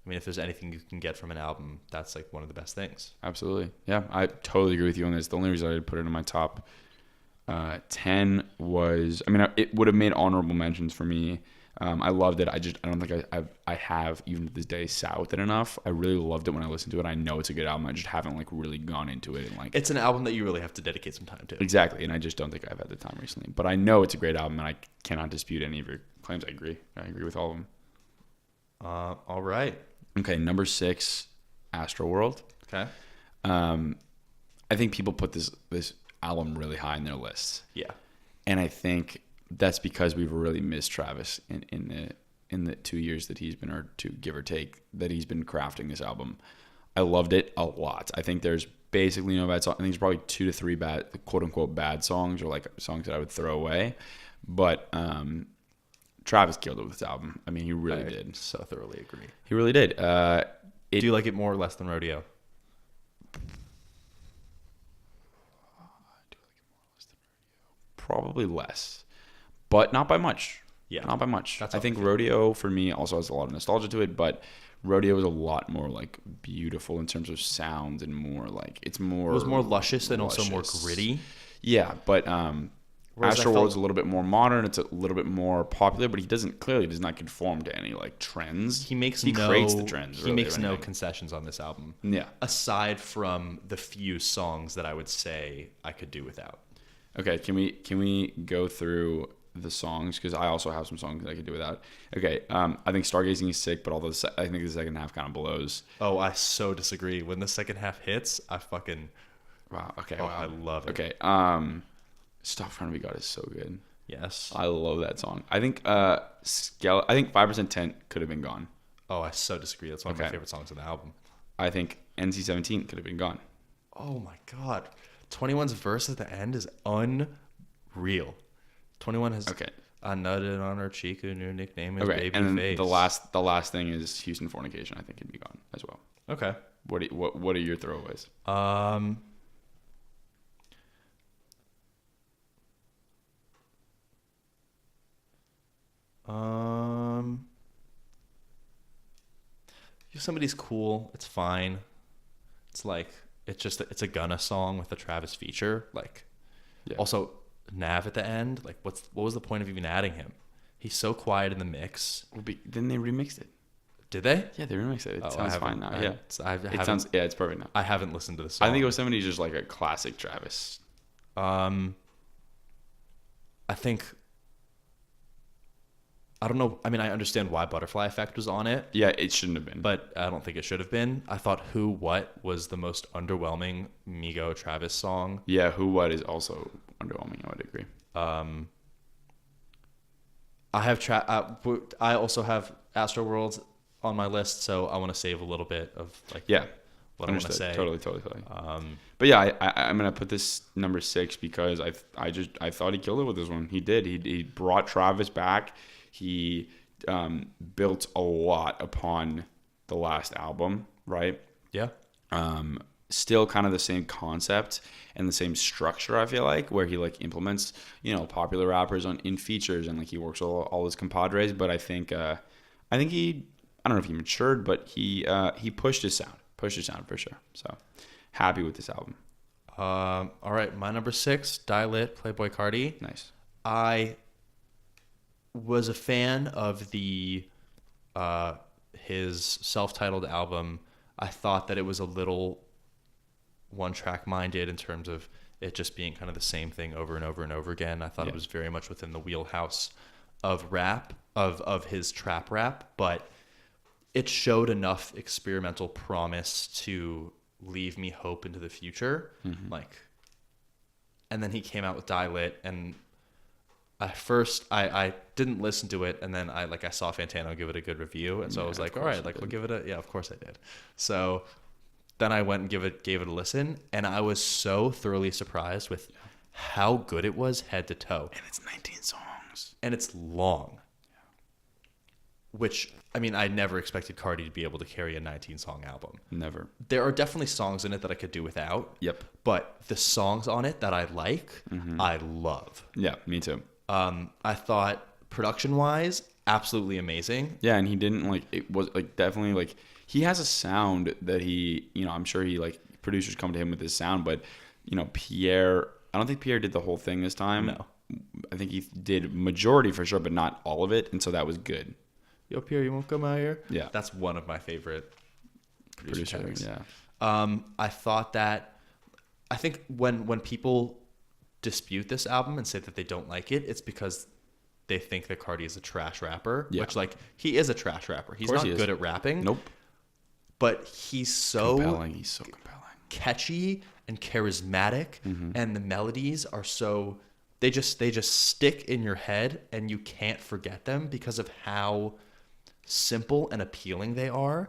I mean, if there's anything you can get from an album, that's, like, one of the best things.
Absolutely. Yeah, I totally agree with you on this. The only reason I did put it in my top 10 was, I mean, it would have made honorable mentions for me. I loved it. I don't think I have even to this day sat with it enough. I really loved it when I listened to it. I know it's a good album. I just haven't like really gone into it and like.
It's an album that you really have to dedicate some time to.
Exactly, and I just don't think I've had the time recently. But I know it's a great album, and I cannot dispute any of your claims. I agree. I agree with all of them.
All right.
Okay, number 6, Astroworld.
Okay.
I think people put this album really high in their lists.
Yeah.
And I think that's because we've really missed Travis in the 2 years that he's been, or 2 give or take, that he's been crafting this album. I loved it a lot. I think there's basically no bad song. I think there's probably 2 to 3 bad, quote unquote, bad songs, or like songs that I would throw away. But Travis killed it with this album. I mean, he really did.
So thoroughly agree.
He really did.
Do you like it more or less than Rodeo?
Probably less, but not by much.
Yeah,
not by much.
That's
I think Rodeo for me also has a lot of nostalgia to it, but Rodeo is a lot more like beautiful in terms of sound and more like it was
more luscious and also more gritty.
Yeah, but Astroworld's a little bit more modern. It's a little bit more popular, but he does not conform to any like trends.
He creates the trends. He makes no concessions on this album.
Yeah,
aside from the few songs that I would say I could do without.
Okay, can we go through the songs, because I also have some songs that I could do without. Okay, I think Stargazing is sick, but although I think the second half kind of blows.
Oh, I so disagree. When the second half hits, I fucking
wow. Okay,
wow. I love it.
Okay, Stop Trying to Be God is so good.
Yes,
I love that song. I think I think 5% Tent could have been gone.
Oh, I so disagree. That's one of my favorite songs on the album.
I think NC-17 could have been gone.
Oh my god. 21's verse at the end is unreal. 21 has I nutted on her cheek, a new nickname is Baby
and
Face.
The last thing is Houston Fornication. I think can be gone as well.
Okay.
What are your throwaways?
Somebody's cool. It's fine. It's like it's a Gunna song with a Travis feature. Like, also Nav at the end. Like, what was the point of even adding him? He's so quiet in the mix.
Then they remixed it.
Did they?
Yeah, they remixed it. It sounds fine now. It's perfect now.
I haven't listened to the song.
I think Yosemite is just like a classic Travis.
I think. I don't know. I mean, I understand why Butterfly Effect was on it.
Yeah, it shouldn't have been.
But I don't think it should have been. I thought Who What was the most underwhelming Migo Travis song.
Yeah, Who What is also underwhelming. I would agree.
I also have Astroworld on my list, so I want to save a little bit of like what I want to say.
Totally. But yeah, I'm gonna put this number 6 because I thought he killed it with this one. He did. He brought Travis back. He built a lot upon the last album, right?
Yeah.
Still kind of the same concept and the same structure, I feel like, where he like implements, popular rappers in features, and like he works with all his compadres. But I think he, I don't know if he matured, but he pushed his sound for sure. So happy with this album.
All right, my number 6, Die Lit, Playboi Carti.
Nice.
I was a fan of his self-titled album. I thought that it was a little one-track minded in terms of it just being kind of the same thing over and over and over again. I thought it was very much within the wheelhouse of rap, of his trap rap, but it showed enough experimental promise to leave me hope into the future. Mm-hmm. And then he came out with Die Lit, and at first I didn't listen to it, and then I saw Fantano give it a good review, and so I was like, all right, we'll give it of course I did. So then I went and gave it a listen, and I was so thoroughly surprised with how good it was head to toe.
And it's 19 songs.
And it's long. Which, I mean, I never expected Carti to be able to carry a 19-song album.
Never.
There are definitely songs in it that I could do without.
Yep.
But the songs on it that I like, I love.
Yeah, me too.
I thought production-wise, absolutely amazing.
Yeah, and he didn't, it was, definitely, he has a sound that he, I'm sure he, producers come to him with his sound, but, Pierre, I don't think Pierre did the whole thing this time.
No.
I think he did majority for sure, but not all of it, and so that was good.
Yo, Pierre, you won't come out here?
Yeah.
That's one of my favorite producer tags.
Yeah.
I thought that, I think when people dispute this album and say that they don't like it, it's because they think that Carti is a trash rapper, which, like, he is a trash rapper. He's not good at rapping.
Nope.
But he's so
compelling. He's so compelling.
Catchy and charismatic, and the melodies are so, they just stick in your head and you can't forget them because of how simple and appealing they are.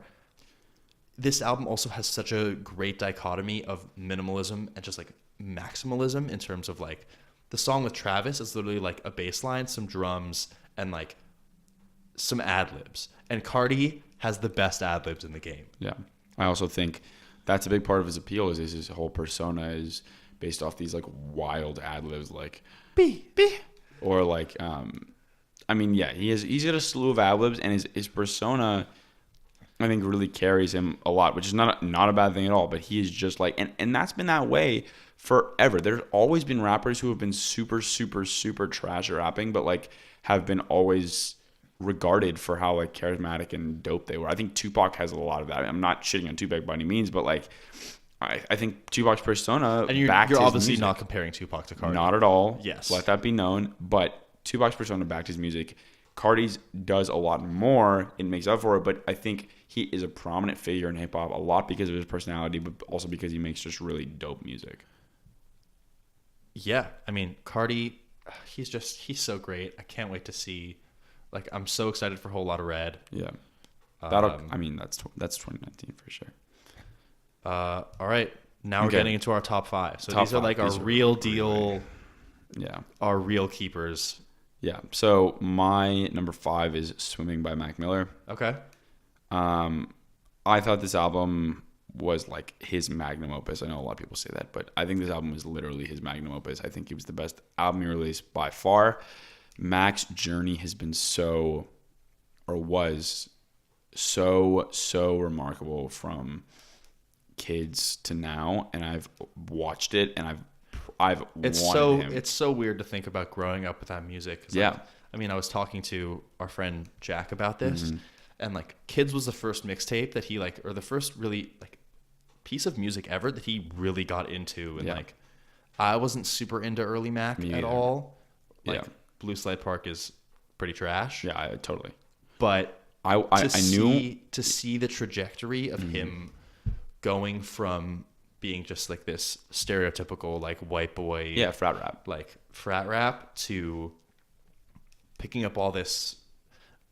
This album also has such a great dichotomy of minimalism and just like maximalism, in terms of like the song with Travis is literally like a bass line, some drums, and like some ad-libs. And Carti has the best ad-libs in the game.
Yeah. I also think that's a big part of his appeal, is his whole persona is based off these like wild ad-libs, like
B.
or like I mean, yeah, he's got a slew of ad-libs, and his persona, I think, really carries him a lot, which is not a bad thing at all. But he is just like, and that's been that way forever. There's always been rappers who have been super, super, super trash at rapping, but like have been always regarded for how like charismatic and dope they were. I think Tupac has a lot of that. I'm not shitting on Tupac by any means, but like I think Tupac's persona,
and you're obviously not comparing Tupac to Carti.
Not at all.
Yes,
let that be known. But Tupac's persona backed his music. Carti's does a lot more. It makes up for it, but I think he is a prominent figure in hip hop a lot because of his personality, but also because he makes just really dope music.
Yeah, I mean, Carti, he's so great. I can't wait to see. Like, I'm so excited for Whole Lotta Red.
Yeah, that's 2019 for sure.
All right, now we're getting into our top 5. So these are like our real deal.
Yeah,
our real keepers.
Yeah. So my number 5 is "Swimming" by Mac Miller.
Okay.
I thought this album was like his magnum opus. I know a lot of people say that, but I think this album was literally his magnum opus. I think it was the best album he released by far. Mac's journey has been was so remarkable from kids to now, and I've watched it, and I've wanted him.
It's so weird to think about growing up with that music.
Yeah.
Like, I mean, I was talking to our friend Jack about this, and like Kids was the first mixtape that he like, or the first really like piece of music ever that he really got into. And like, I wasn't super into early Mac at all. Like, Blue Slide Park is pretty trash.
Yeah, totally.
But
I knew
to see the trajectory of him going from being just like this stereotypical like white boy, frat rap, to picking up all this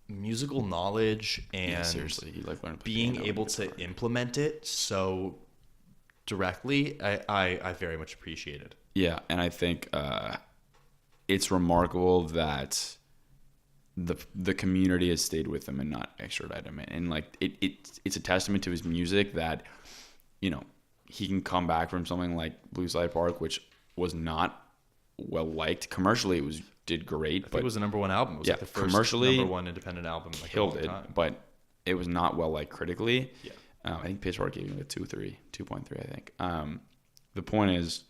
musical knowledge and
seriously, he like learned
being able to implement it so directly, I very much appreciated.
Yeah, and I think it's remarkable that the community has stayed with him and not extradited him, and like it's a testament to his music that, you know, he can come back from something like Blue Slide Park, which was not well liked commercially. It did great,
but it was the number 1 album. It was like the first
commercially
number 1 independent album. Like
killed it, but it was not well liked critically.
Yeah,
I think Pitchfork gave him a 2.3. I think. The point is,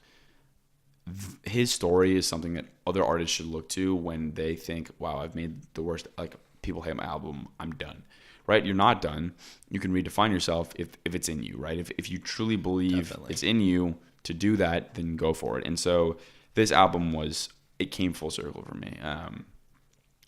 his story is something that other artists should look to when they think, wow, I've made the worst, like, people hate my album, I'm done. Right? You're not done. You can redefine yourself if it's in you, right? If you truly believe it's in you to do that, then go for it. And so this album it came full circle for me.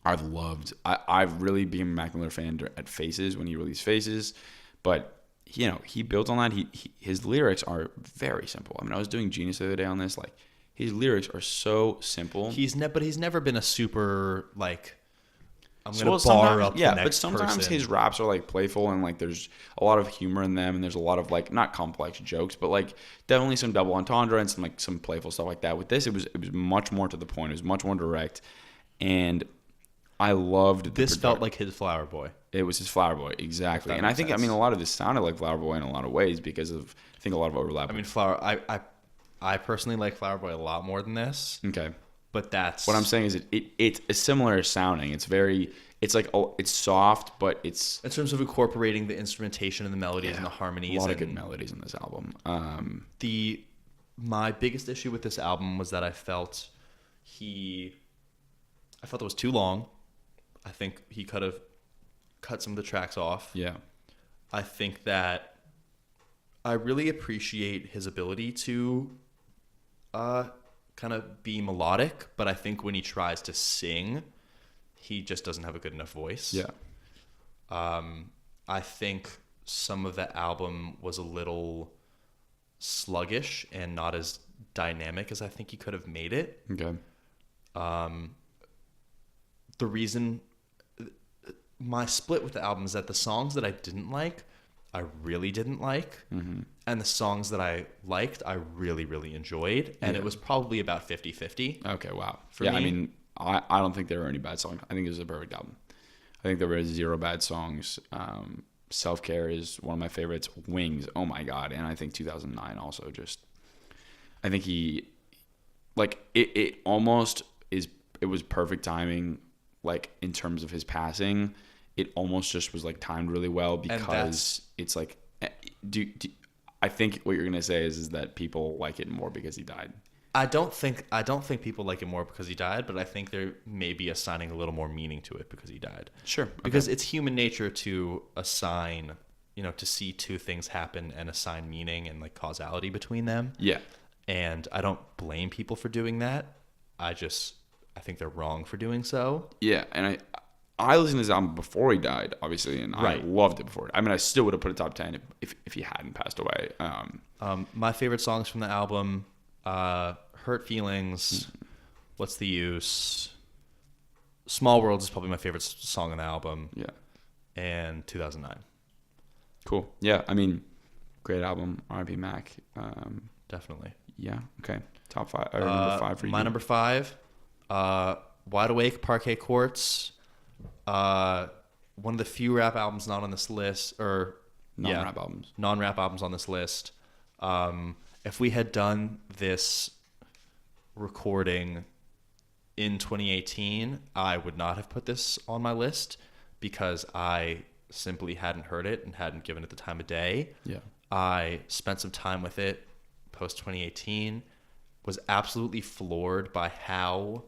I've really become a Mac Miller fan at Faces, when he released Faces, but you know, he built on that. His lyrics are very simple. I mean, I was doing Genius the other day on this, like, his lyrics are so simple.
But he's never been a super like, I'm gonna bar up the next
but sometimes
person.
His raps are like playful, and like there's a lot of humor in them, and there's a lot of like not complex jokes, but like definitely some double entendre and some playful stuff like that. With this, it was much more to the point. It was much more direct, and I loved
this. Felt like his Flower Boy.
It was his Flower Boy, exactly. And I think, I mean, a lot of this sounded like Flower Boy in a lot of ways because of, I think, a lot of overlap.
I mean, I personally like Flower Boy a lot more than this.
Okay.
But that's
what I'm saying is it's a similar sounding. It's soft, but it's
in terms of incorporating the instrumentation and the melodies and the harmonies.
A lot of good melodies in this album.
My biggest issue with this album was that I felt he I felt it was too long. I think he could have cut some of the tracks off.
Yeah.
I think that I really appreciate his ability to kind of be melodic, but I think when he tries to sing, he just doesn't have a good enough voice.
Yeah.
I think some of the album was a little sluggish and not as dynamic as I think he could have made it.
Okay.
The reason my split with the album is that the songs that I didn't like, I really didn't like.
Mm-hmm.
And the songs that I liked, I really, really enjoyed. And it was probably about 50-50.
Okay, wow.
For me.
I mean, I don't think there were any bad songs. I think it was a perfect album. I think there were 0 bad songs. Self-Care is one of my favorites. Wings, oh my God. And I think 2009 also just... I think he... Like, it almost is... It was perfect timing, like, in terms of his passing. It almost just was, like, timed really well because it's like... I think what you're going to say is that people like it more because he died.
I don't think people like it more because he died, but I think they're maybe assigning a little more meaning to it because he died.
Sure. Okay.
Because it's human nature to assign, to see two things happen and assign meaning and like causality between them.
Yeah.
And I don't blame people for doing that. I think they're wrong for doing so.
Yeah, and I listened to his album before he died, obviously, and I loved it before. I mean, I still would have put it top 10 if he hadn't passed away.
My favorite songs from the album, Hurt Feelings, What's the Use, Small World is probably my favorite song on the album.
Yeah.
And 2009.
Cool. Yeah, I mean, great album, R.I.P. Mac.
Definitely.
Yeah, okay. Top 5, or number 5 for you.
My number 5, Wide Awake, Parquet Courts. One of the few rap albums not on this list, or
non-rap albums.
Non-rap albums on this list. If we had done this recording in 2018, I would not have put this on my list because I simply hadn't heard it and hadn't given it the time of day.
Yeah.
I spent some time with it post 2018, was absolutely floored by how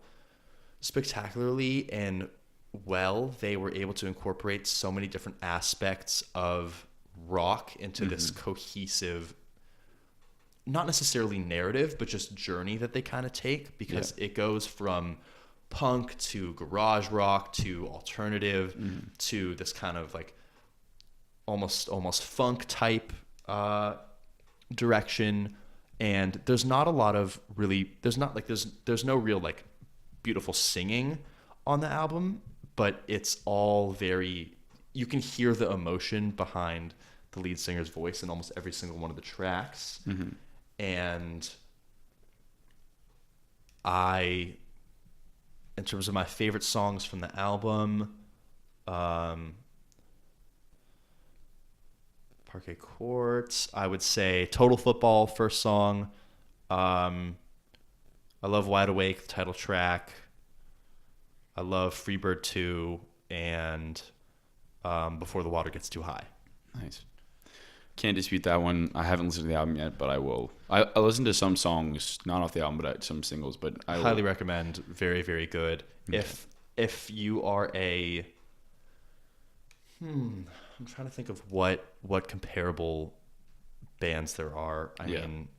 spectacularly and well they were able to incorporate so many different aspects of rock into this cohesive, not necessarily narrative, but just journey that they kind of take, because it goes from punk to garage rock to alternative to this kind of like almost funk type direction. And there's not a lot of there's no real like beautiful singing on the album, but it's all very, you can hear the emotion behind the lead singer's voice in almost every single one of the tracks. And in terms of my favorite songs from the album, Parquet Courts, I would say Total Football, first song. I love Wide Awake, the title track. I love Freebird 2 and Before the Water Gets Too High.
Nice. Can't dispute that one. I haven't listened to the album yet, but I will. I listened to some songs, not off the album, but some singles. But I
highly recommend. Very, very good.
Okay.
If you are I'm trying to think of what comparable bands there are. I mean,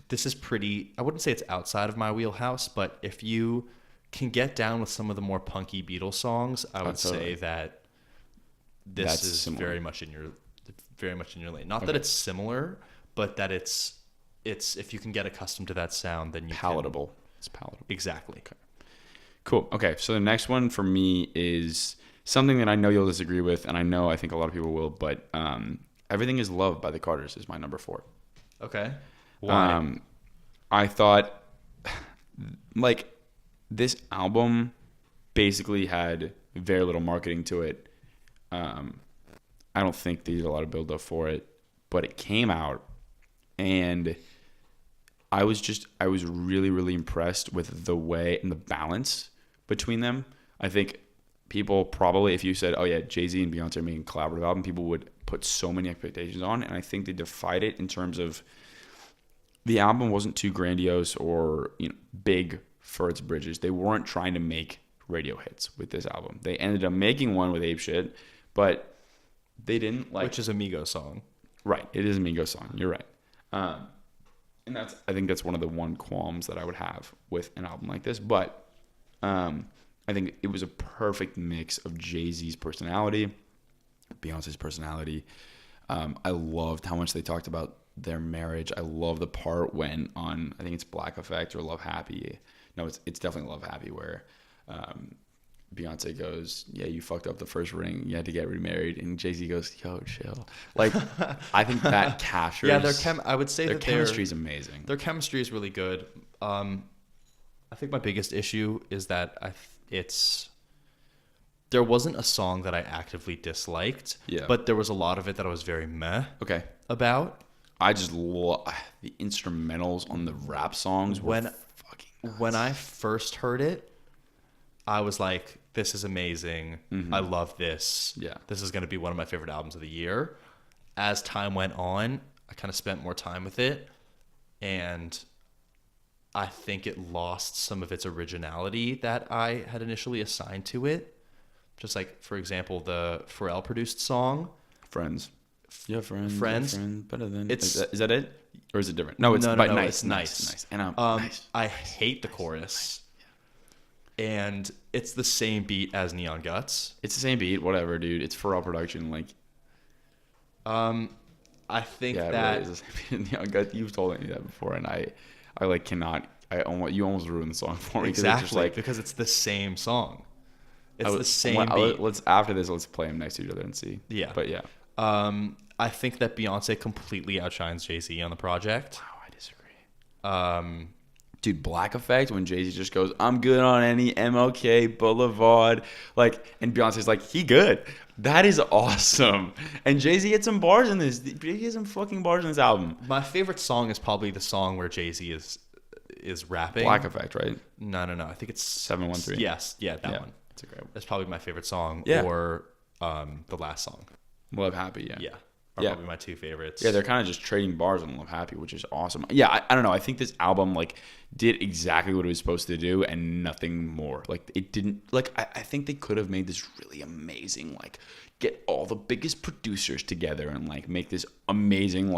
this is pretty, I wouldn't say it's outside of my wheelhouse, but if you can get down with some of the more punky Beatles songs, I would say that this is very much in your lane. Not that it's similar, but that it's if you can get accustomed to that sound, then
palatable. It's palatable.
Exactly.
Okay. Cool. Okay, so the next one for me is something that I know you'll disagree with, and I think a lot of people will, but Everything Is Love by the Carters is my number 4.
Okay. Why?
I thought, like, this album basically had very little marketing to it. I don't think they did a lot of build up for it, but it came out, and I was really, really impressed with the way and the balance between them. I think people probably, if you said, oh yeah, Jay-Z and Beyonce are making a collaborative album, people would put so many expectations on, and I think they defied it in terms of the album wasn't too grandiose or big for its bridges. They weren't trying to make radio hits with this album. They ended up making one with Ape Shit, but they didn't like.
Which is a Migos song.
Right. It is a Migos song. You're right. And I think that's one of the qualms that I would have with an album like this. But I think it was a perfect mix of Jay-Z's personality, Beyonce's personality. I loved how much they talked about their marriage. I love the part when on, I think it's Black Effect or Love Happy. No, it's definitely Love Happy, where Beyonce goes, yeah, you fucked up the first ring. You had to get remarried. And Jay-Z goes, yo, chill. Like, I think that captures.
Yeah, I would say
their
that
chemistry is amazing.
Their chemistry is really good. I think my biggest issue is that there wasn't a song that I actively disliked, but there was a lot of it that I was very meh about.
I just love the instrumentals on the rap songs. When
I first heard it, I was like, this is amazing. Mm-hmm. I love this.
Yeah.
This is going to be one of my favorite albums of the year. As time went on, I kind of spent more time with it, and I think it lost some of its originality that I had initially assigned to it. Just like, for example, the Pharrell produced song.
Friends. Yeah, Friends.
Friends.
Better than... Is that it? Or is it different? No, it's nice.
It's nice.
And
nice. I hate the chorus. And it's the same beat as Neon Guts.
It's the same beat, whatever, dude. It's Pharrell production, like.
I think that
it really is the same beat as Neon Guts. You've told me that before, and I like cannot. You almost ruined the song for me.
Exactly, because it's the same song. It's the same beat.
After this, let's play them next to each other and see.
Yeah,
but yeah.
I think that Beyonce completely outshines Jay-Z on the project.
Wow, I disagree. Dude, Black Effect, when Jay-Z just goes, I'm good on any MLK Boulevard. Like, and Beyonce's like, he good. That is awesome. And Jay-Z had some bars in this. Jay-Z had some fucking bars in this album.
My favorite song is probably the song where Jay-Z is rapping.
Black Effect, right?
No. I think it's
713.
Yes, that one.
That's a great one.
That's probably my favorite song.
Yeah.
Or the last song.
Love Happy, yeah.
Yeah. Probably my two favorites.
Yeah, they're kind of just trading bars on Love Happy, which is awesome. Yeah, I don't know. I think this album did exactly what it was supposed to do and nothing more. Like, it didn't. Like, I think they could have made this really amazing. Get all the biggest producers together and make this amazing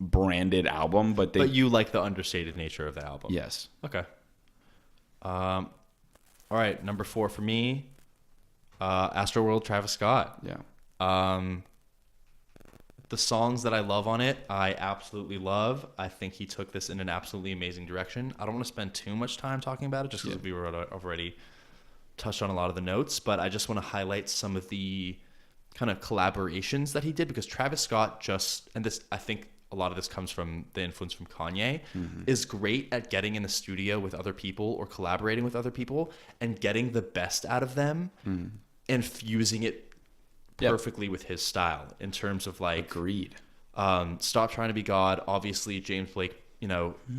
branded album. But
you like the understated nature of the album.
Yes.
Okay. All right, number 4 for me, Astroworld, Travis Scott.
Yeah.
The songs that I love on it, I absolutely love. I think he took this in an absolutely amazing direction. I don't want to spend too much time talking about it just because we were already touched on a lot of the notes, but I just want to highlight some of the kind of collaborations that he did, because Travis Scott I think a lot of this comes from the influence from Kanye, is great at getting in the studio with other people or collaborating with other people and getting the best out of them and fusing it perfectly with his style in terms of
Agreed.
Stop Trying to Be God. Obviously, James Blake,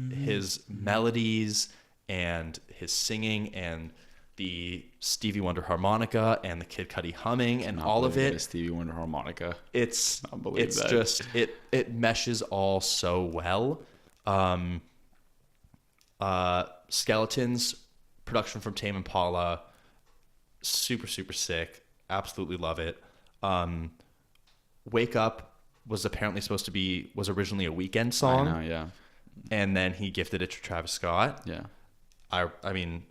his melodies and his singing and the Stevie Wonder harmonica and the Kid Cudi humming and all of it.
Stevie Wonder harmonica.
It's just it meshes all so well. Skeletons, production from Tame Impala, super sick. Absolutely love it. Wake Up was originally a Weeknd song.
I know, yeah.
And then he gifted it to Travis Scott.
Yeah.
I mean,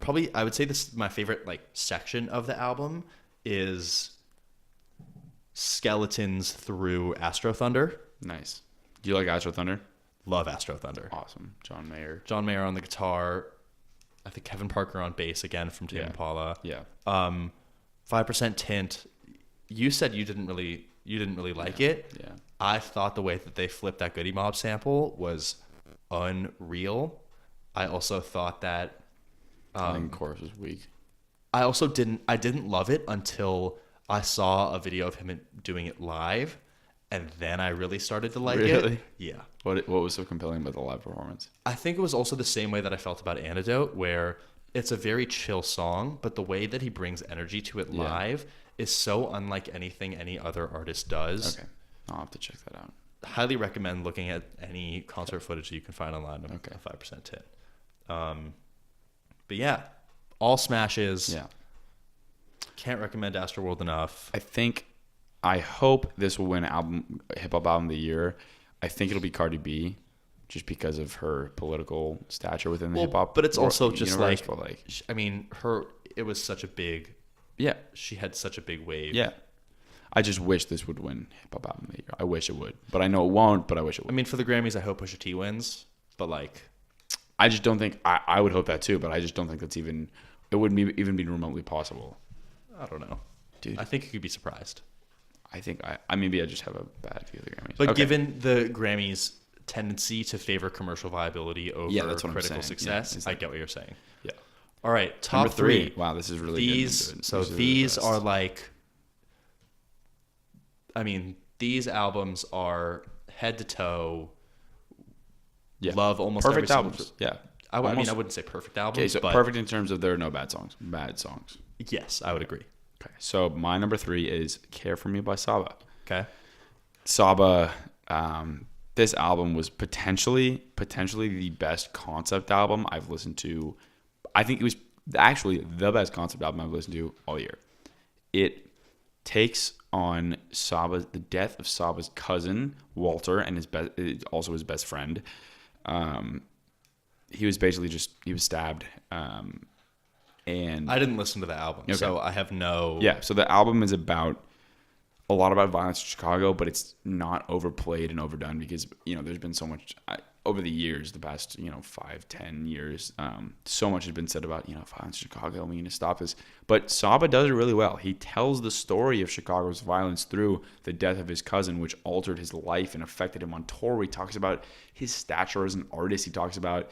probably I would say this my favorite section of the album is Skeletons through Astro Thunder.
Nice. Do you like Astro Thunder?
Love Astro Thunder.
Awesome. John Mayer
on the guitar. I think Kevin Parker on bass again from Tame Impala.
Yeah.
5% Tint. You said you didn't really like it.
Yeah.
I thought the way that they flipped that Goody Mob sample was unreal. I also thought that
I think the chorus was weak.
I didn't love it until I saw a video of him doing it live, and then I really started to like it.
Really?
Yeah.
What was so compelling about the live performance?
I think it was also the same way that I felt about Antidote, where it's a very chill song, but the way that he brings energy to it live is so unlike anything any other artist does.
Okay. I'll have to check that out.
Highly recommend looking at any concert footage that you can find online of 5% Tint. But yeah, all smashes.
Yeah.
Can't recommend Astroworld enough.
I hope this will win hip hop album of the year. I think it'll be Cardi B, just because of her political stature within the hip hop.
But it's also just
universe,
like,
but like,
I mean, it was such a big.
yeah,
She had such a big wave.
yeah. I just wish this would win hip hop album of the year. I wish it would, but I know it won't. But I wish it would.
I mean, for the Grammys, I hope Pusha T wins. But like,
I just don't think I would hope that too. But I just don't think that's even. It wouldn't even be remotely possible.
I don't know,
Dude.
I think you could be surprised.
I think maybe I just have a bad view of the Grammys.
But
Okay.
given the Grammys' tendency to favor commercial viability over
that's what I'm
critical
saying.
success,
Yeah,
I get what you're saying.
Yeah.
All right, top
Number 3.
three.
Wow, this is really
These
good.
so these are like, I mean, these albums are head to toe.
Yeah.
Love almost
perfect
every
albums.
single.
Yeah.
I mean, I wouldn't say perfect albums.
Okay, so
but
perfect in terms of there are no bad songs. Bad songs.
Yes, I would agree.
Okay. So my number 3 is "Care for Me" by Saba.
Okay.
Saba, this album was potentially the best concept album I've listened to. I think it was actually the best concept album I've listened to all year. It takes on the death of Saba's cousin Walter and also his best friend. He was basically he was stabbed. And
I didn't listen to the album, so I have no.
Yeah, so the album is about a lot about violence in Chicago, but it's not overplayed and overdone because there's been so much over the years, the past 5-10 years. So much has been said about violence in Chicago. We need to stop this, but Saba does it really well. He tells the story of Chicago's violence through the death of his cousin, which altered his life and affected him on tour. He talks about his stature as an artist. He talks about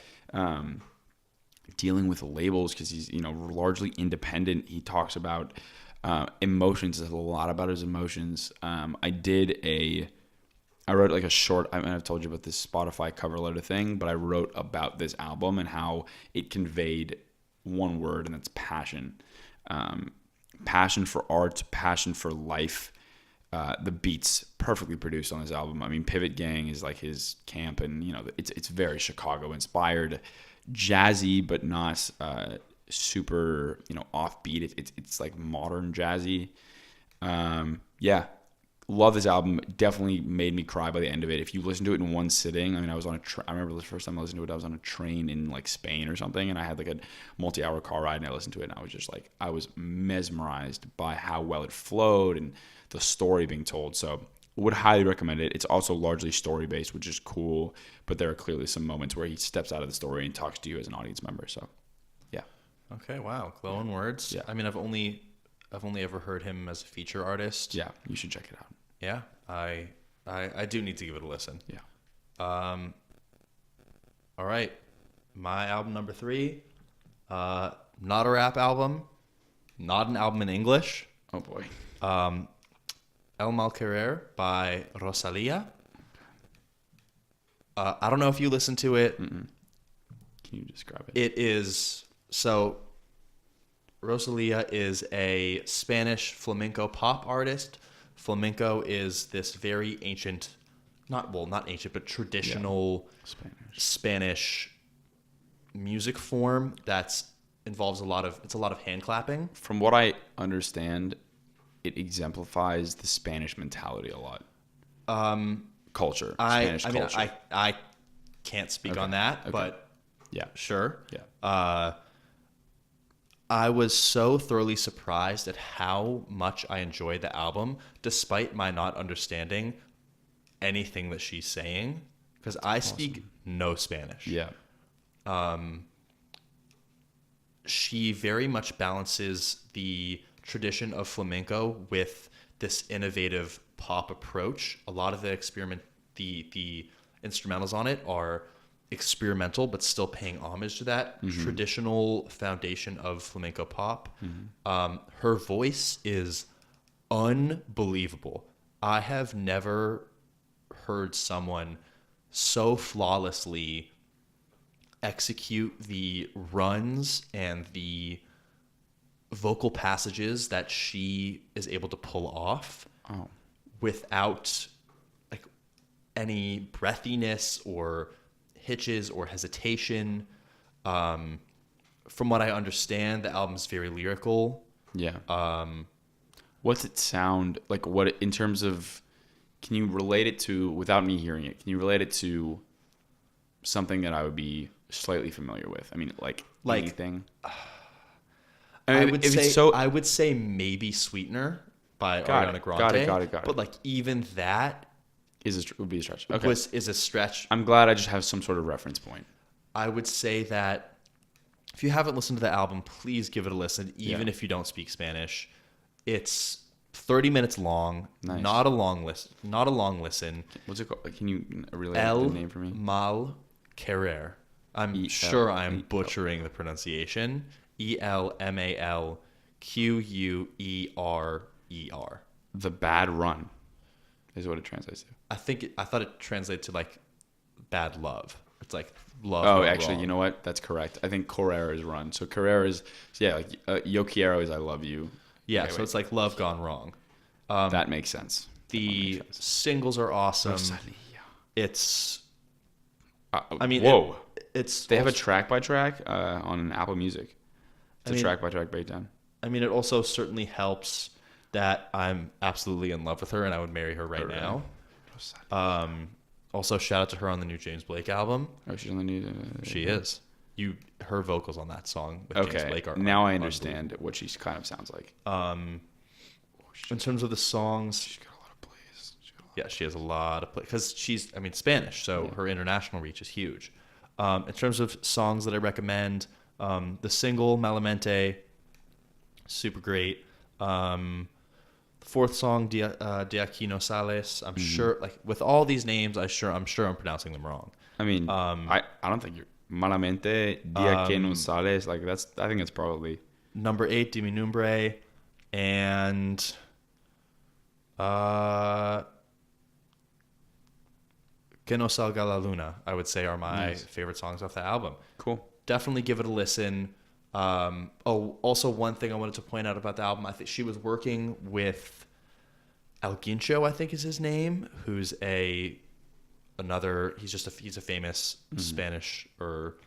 dealing with labels because he's largely independent. He talks about emotions. There's a lot about his emotions. I wrote like a short, I've told you about this Spotify cover letter thing, but I wrote about this album and how it conveyed one word, and that's passion. Passion for art, passion for life. The beats perfectly produced on this album. I mean, Pivot Gang is like his camp, and it's very Chicago inspired, jazzy, but not super offbeat. It's like modern jazzy. Yeah, love this album. Definitely made me cry by the end of it. If you listen to it in one sitting, I mean, I was on I remember the first time I listened to it, I was on a train in like Spain or something, and I had like a multi-hour car ride, and I listened to it, and I was just like, I was mesmerized by how well it flowed and the story being told. So would highly recommend it. It's also largely story based, which is cool, but there are clearly some moments where he steps out of the story and talks to you as an audience member. So yeah.
Okay. Wow. Glowing words.
Yeah.
I mean, I've only ever heard him as a feature artist.
Yeah, you should check it out.
Yeah. I do need to give it a listen.
Yeah.
All right. My album number 3, not a rap album, not an album in English.
Oh boy.
Mal Querer by Rosalia. I don't know if you listened to it.
Can you describe it?
It is so. Rosalia is a Spanish flamenco pop artist. Flamenco is this very ancient, not ancient, but traditional Spanish music form that's involves a lot of hand clapping.
From what I understand, it exemplifies the Spanish mentality a lot. Culture. Spanish culture.
Mean, I can't speak on that, but
yeah,
sure.
Yeah.
I was so thoroughly surprised at how much I enjoyed the album, despite my not understanding anything that she's saying, because I speak no Spanish.
Yeah.
She very much balances the tradition of flamenco with this innovative pop approach. A lot of the the instrumentals on it are experimental, but still paying homage to that traditional foundation of flamenco pop. Her voice is unbelievable. I have never heard someone so flawlessly execute the runs and the vocal passages that she is able to pull off without like any breathiness or hitches or hesitation. from what I understand, the album's very lyrical.
Yeah. What's it sound like? What in terms of? Can you relate it to without me hearing it? Can you relate it to something that I would be slightly familiar with? I mean, like anything.
I would say maybe "Sweetener" by Ariana Grande.
Got it.
But like even that
would be a stretch. Okay.
is a stretch.
I'm glad I just have some sort of reference point.
I would say that if you haven't listened to the album, please give it a listen, even if you don't speak Spanish. It's 30 minutes long.
Nice.
Not a long listen.
What's it called? Can you relate the name for me?
Mal Querer. I'm sure I'm butchering the pronunciation. ELMALQUERER.
The Bad Run is what it translates to.
I thought it translated to like bad love. It's like love.
Oh, actually,
wrong.
You know what? That's correct. I think Correr is run. So Correr is Yo quiero is I love you.
Yeah, so it's like love gone wrong.
That makes sense.
The singles are awesome.
Rosalia.
It's.
Whoa! They have a
also,
track by track on Apple Music. It's a track by track breakdown.
I mean, it also certainly helps that I'm absolutely in love with her and I would marry her right now. Also, shout out to her on the new James Blake album.
Oh, she's on the new.
She is. Her vocals on that song with James Blake are
now I understand what she kind of sounds like.
In terms of the songs,
She's got a lot of plays.
she has a lot of plays because she's Spanish, so her international reach is huge. In terms of songs that I recommend, the single Malamente, super great. The fourth song, De Aquí No Sales. I'm sure, like with all these names, I'm sure I'm pronouncing them wrong.
I mean, I don't think you're Malamente, Dia que no sales. Like I think it's probably
number 8, De Mi Nombre, and Que no salga la luna, I would say, are my favorite songs off the album.
Cool.
Definitely give it a listen. Also one thing I wanted to point out about the album, I think she was working with El Guincho, I think is his name, who's he's a famous Spanish or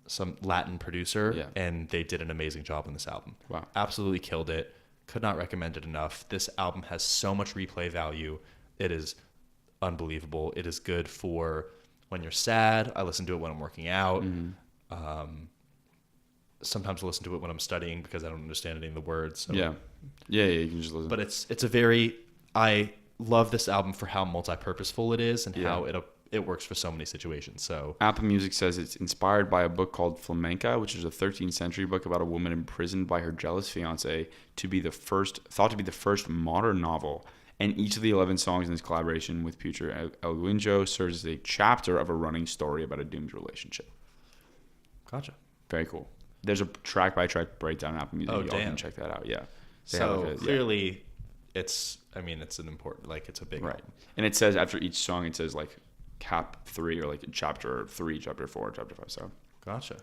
some Latin producer, and they did an amazing job on this album.
Wow.
Absolutely killed it. Could not recommend it enough. This album has so much replay value. It is unbelievable. It is good for when you're sad. I listen to it when I'm working out. Sometimes I listen to it when I'm studying because I don't understand any of the words. So.
Yeah, you can just listen.
But I love this album for how multi-purposeful it is and how it works for so many situations. So
Apple Music says it's inspired by a book called Flamenca, which is a 13th century book about a woman imprisoned by her jealous fiance, thought to be the first modern novel. And each of the 11 songs in this collaboration with Pucha El Guincho serves as a chapter of a running story about a doomed relationship.
Gotcha.
Very cool. There's a track-by-track breakdown in Apple Music.
Oh,
you all can check that out. Yeah.
So clearly, it's an important, like it's a big album.
And it says after each song, it says like cap 3 or like chapter 3, chapter 4, chapter 5. So
gotcha.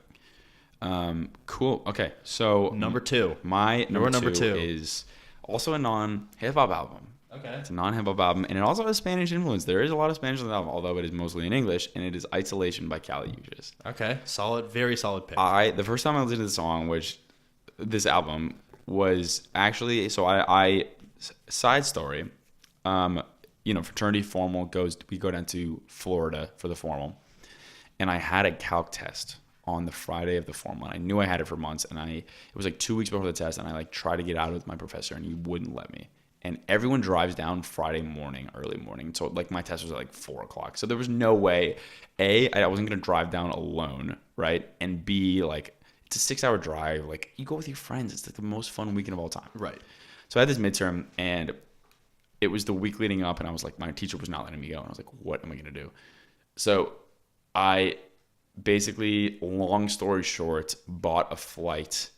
Cool. Okay. So
number 2.
My number two is also a non-hip hop album.
Okay.
It's a non-hip hop album, and it also has Spanish influence. There is a lot of Spanish on the album, although it is mostly in English, and it is Isolation by Kali Uchis.
Okay. Solid, very solid pick.
The first time I listened to the song, this album was actually, I side story, fraternity formal we go down to Florida for the formal, and I had a calc test on the Friday of the formal. And I knew I had it for months, and it was like 2 weeks before the test, and I like tried to get out with my professor, and he wouldn't let me. And everyone drives down Friday morning, early morning. So like my test was at like 4:00. So there was no way, A, I wasn't going to drive down alone, right? And B, like it's a 6-hour drive. Like you go with your friends. It's like the most fun weekend of all time.
Right.
So I had this midterm, and it was the week leading up, and I was like, my teacher was not letting me go. And I was like, what am I going to do? So I basically, long story short, bought a flight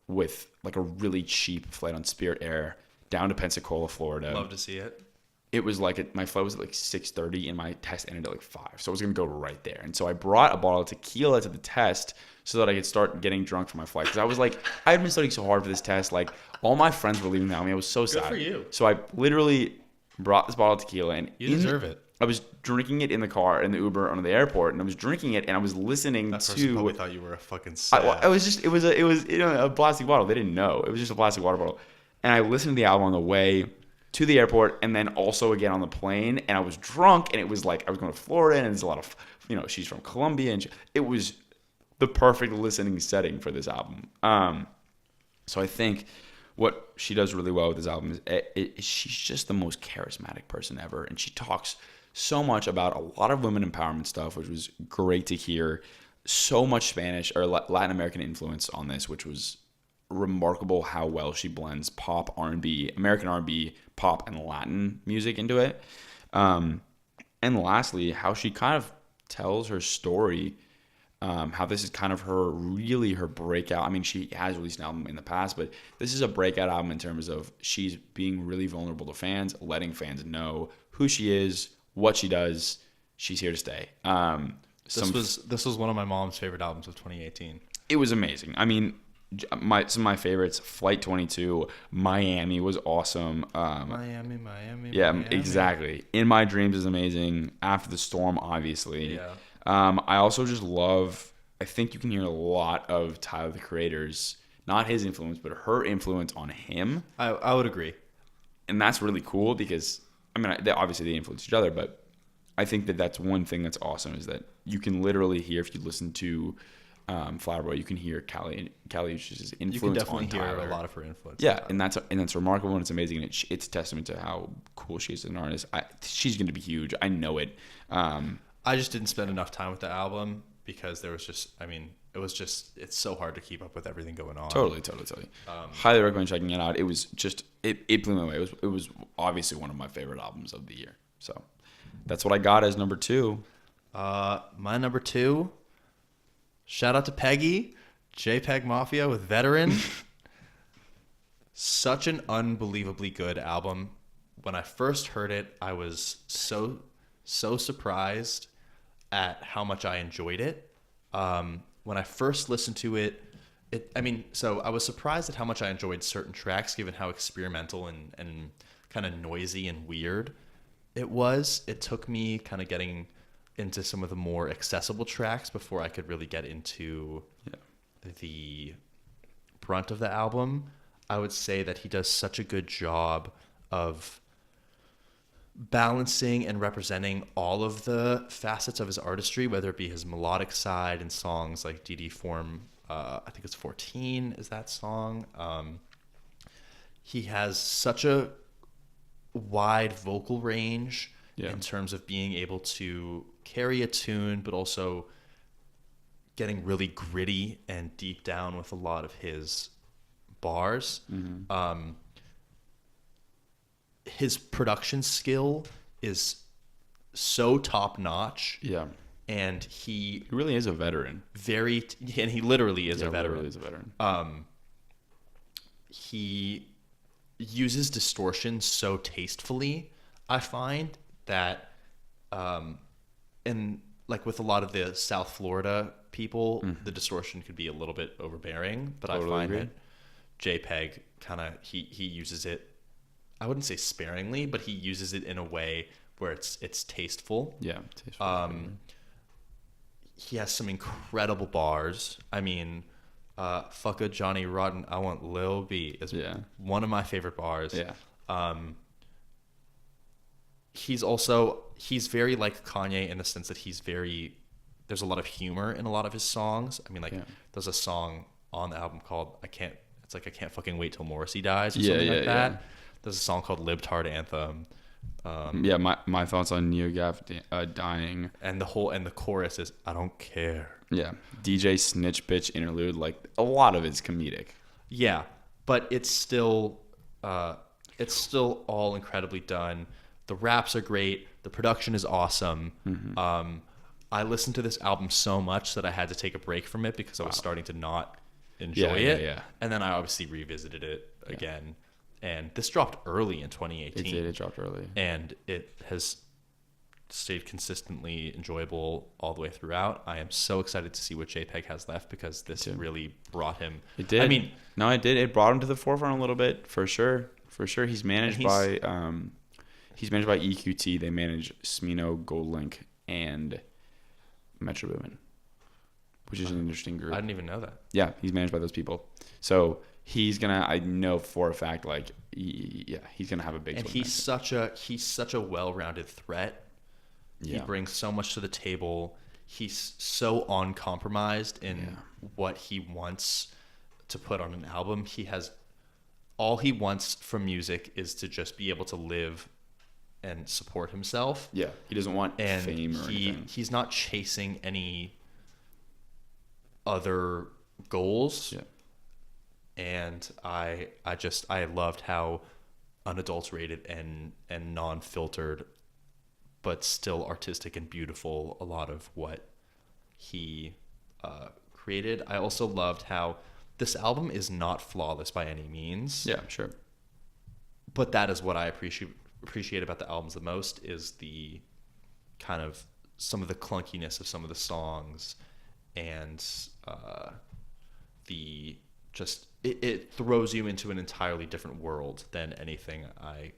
with like a really cheap flight on Spirit Air down to Pensacola, Florida.
Love to see it.
It was like my flight was at like 6:30 and my test ended at like 5. So I was going to go right there. And so I brought a bottle of tequila to the test so that I could start getting drunk for my flight. Because I was like, I had been studying so hard for this test. Like all my friends were leaving without me. I was so sad.
Good for you.
So I literally brought this bottle of tequila. And
you deserve it.
I was drinking it in the car, in the Uber, on the airport, and I was drinking it, and I was listening
That
to.
person probably thought you were a fucking sad.
It was a plastic bottle. They didn't know it was just a plastic water bottle, and I listened to the album on the way to the airport, and then also again on the plane, and I was drunk, and it was like I was going to Florida, and there's a lot of, she's from Colombia, and it was the perfect listening setting for this album. So I think what she does really well with this album is she's just the most charismatic person ever, and she talks so much about a lot of women empowerment stuff, which was great to hear. So much Spanish or Latin American influence on this, which was remarkable how well she blends pop, R&B, American R&B, pop, and Latin music into it. And lastly, how she kind of tells her story, how this is kind of her breakout. I mean, she has released an album in the past, but this is a breakout album in terms of she's being really vulnerable to fans, letting fans know who she is, what she does. She's here to stay.
This was one of my mom's favorite albums of 2018.
It was amazing. I mean, some of my favorites: Flight 22, Miami was awesome.
Miami.
Yeah,
Miami.
exactly. In My Dreams is amazing. After the Storm, obviously.
Yeah.
I also just love. I think you can hear a lot of Tyler the Creator's, not his influence, but her influence on him.
I would agree,
and that's really cool because obviously they influence each other, but I think that's one thing that's awesome is that you can literally hear, if you listen to Flower Boy, you can hear Callie Uchis's influence on Tyler.
You can definitely hear a lot of her influence.
Yeah, and that's remarkable and it's amazing, and it's a testament to how cool she is as an artist. She's going to be huge. I know it.
I just didn't spend enough time with the album because there was just, it's so hard to keep up with everything going on.
Totally. Highly recommend checking it out. It was just, it blew me away. It was obviously one of my favorite albums of the year. So that's what I got as number 2.
My number 2, shout out to Peggy, JPEGMAFIA with Veteran. Such an unbelievably good album. When I first heard it, I was so surprised at how much I enjoyed it. When I first listened to it, so I was surprised at how much I enjoyed certain tracks, given how experimental and kind of noisy and weird it was. It took me kind of getting into some of the more accessible tracks before I could really get into the brunt of the album. I would say that he does such a good job of balancing and representing all of the facets of his artistry, whether it be his melodic side in songs like DD Form, I think it's 14 is that song. He has such a wide vocal range in terms of being able to carry a tune, but also getting really gritty and deep down with a lot of his bars. Mm-hmm. His production skill is so top notch.
Yeah.
And he
really is a veteran.
And he literally is a veteran.
Literally is a veteran.
He uses distortion so tastefully, I find that, and like with a lot of the South Florida people, the distortion could be a little bit overbearing, but totally I find that JPEG kind of, he uses it, I wouldn't say sparingly, but he uses it in a way where it's tasteful.
Yeah. Tasteful.
He has some incredible bars. I mean, fuck a Johnny Rotten, I want Lil B is one of my favorite bars.
Yeah.
He's very like Kanye in the sense that there's a lot of humor in a lot of his songs. I mean, there's a song on the album called I can't fucking wait till Morrissey dies or something like that. Yeah. There's a song called Libtard Anthem.
My thoughts on NeoGaf dying,
and the chorus is I don't care.
Yeah, DJ Snitch Bitch interlude, like a lot of it's comedic.
Yeah, but it's still all incredibly done. The raps are great. The production is awesome. Mm-hmm. I listened to this album so much that I had to take a break from it because I was starting to not enjoy it. Yeah. And then I obviously revisited it again. And this dropped early in 2018.
It did. It dropped early.
And it has stayed consistently enjoyable all the way throughout. I am so excited to see what JPEG has left because this really brought him.
It did. I mean, no, it did. It brought him to the forefront a little bit, for sure. For sure. He's managed by He's managed by EQT. They manage Smino, Goldlink, and Metro Boomin, which is an interesting group.
I didn't even know that.
Yeah, he's managed by those people. So he's gonna. I know for a fact, like, he's gonna have a big.
And he's such a well-rounded threat.
Yeah.
He brings so much to the table. He's so uncompromised in what he wants to put on an album. All he wants from music is to just be able to live and support himself.
Yeah, he doesn't want fame or anything.
He's not chasing any other goals.
Yeah.
And I loved how unadulterated and non-filtered, but still artistic and beautiful, a lot of what he created. I also loved how this album is not flawless by any means.
Yeah, sure.
But that is what I appreciate about the albums the most, is the kind of some of the clunkiness of some of the songs, and it throws you into an entirely different world than anything I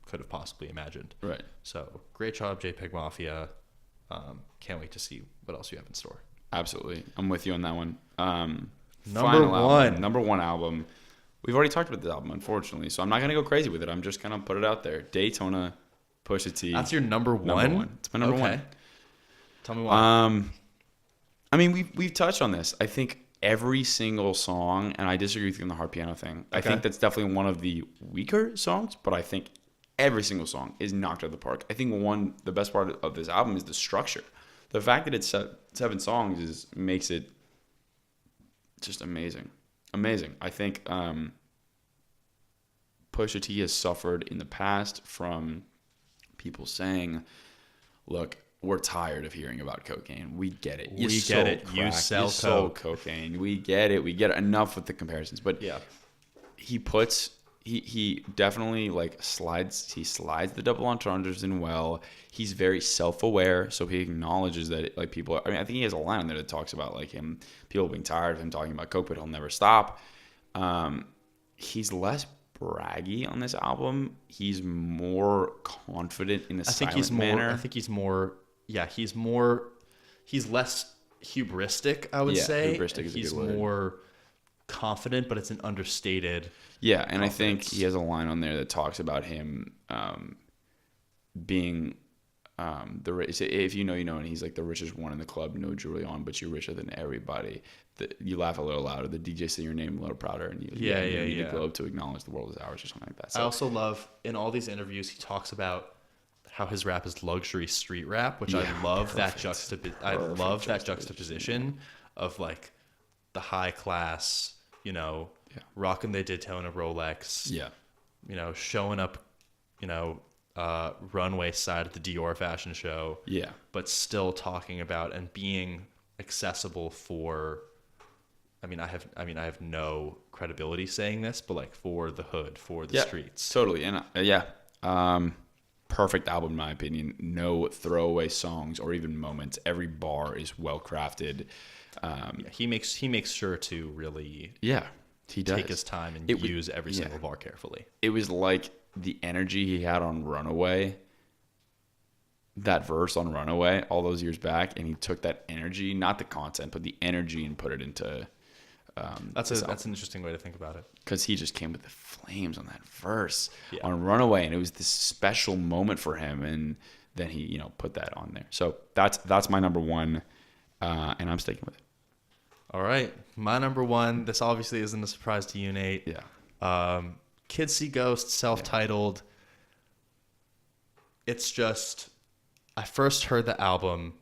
could have possibly imagined.
Right.
So great job, JPEGMAFIA. Can't wait to see what else you have in store.
Absolutely. I'm with you on that one. Number one album. We've already talked about this album, unfortunately, so I'm not going to go crazy with it. I'm just going to put it out there. Daytona, Pusha T.
That's your number one?
Number one. It's my number one.
Tell me why.
I mean, we've touched on this. I think every single song, and I disagree with you on the hard piano thing. Okay. I think that's definitely one of the weaker songs, but I think every single song is knocked out of the park. I think the best part of this album is the structure. The fact that it's 7 songs makes it just amazing. Amazing. I think Pusha T has suffered in the past from people saying, look, we're tired of hearing about cocaine. We get it.
We get it.
Crack.
You sell
cocaine. We get it. We get it. Enough with the comparisons. But
yeah,
he definitely like slides the double entendres in well. He's very self-aware, so he acknowledges that like people. I mean, I think he has a line in there that talks about like people being tired of him talking about coke, but he'll never stop. He's less braggy on this album. He's more confident in the silent manner.
I think he's more. Yeah, he's less hubristic, I would say.
Hubristic is a good word.
He's more confident, but it's an understated.
Yeah, and confidence. I think he has a line on there that talks about him being if you know, and he's like the richest one in the club, no jewelry on, but you're richer than everybody. You laugh a little louder. The DJ say your name a little prouder, and you need the globe to acknowledge the world is ours or something like that. So,
I also love in all these interviews he talks about how his rap is luxury street rap, which I love that juxtaposition of like the high class, rocking the Daytona Rolex, showing up, runway side at the Dior fashion show, but still talking about and being accessible for. I have no credibility saying this, but like for the hood, for the streets,
totally, and perfect album in my opinion. No throwaway songs or even moments. Every bar is well crafted.
He makes sure to really
he does
take his time and use every single bar carefully.
It was like the energy he had on Runaway, that verse on Runaway all those years back, and he took that energy, not the content, but the energy, and put it into
that's an interesting way to think about it,
because he just came with the flames on that verse on Runaway, and it was this special moment for him, and then he put that on there. So that's my number one, and I'm sticking with it.
All right, my number one, this obviously isn't a surprise to you, Nate. Kids See Ghosts, self-titled. It's just, I first heard the album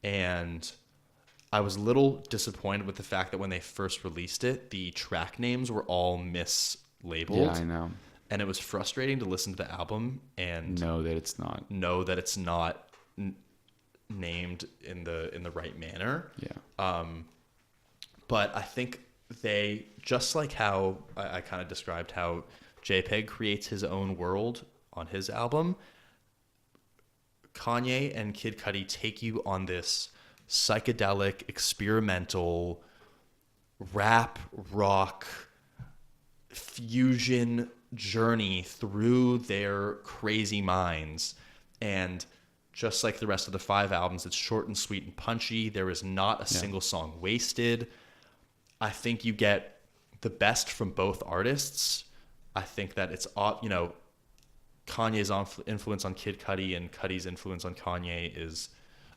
and I was a little disappointed with the fact that when they first released it, the track names were all mislabeled.
Yeah, I know.
And it was frustrating to listen to the album and
know that it's not
named in the right manner.
Yeah.
But I think they, just like how I kind of described how JPEG creates his own world on his album, Kanye and Kid Cudi take you on this psychedelic, experimental, rap, rock, fusion journey through their crazy minds. And just like the rest of the 5 albums, it's short and sweet and punchy. There is not a single song wasted. I think you get the best from both artists. I think that it's, you know, Kanye's influence on Kid Cudi and Cudi's influence on Kanye is,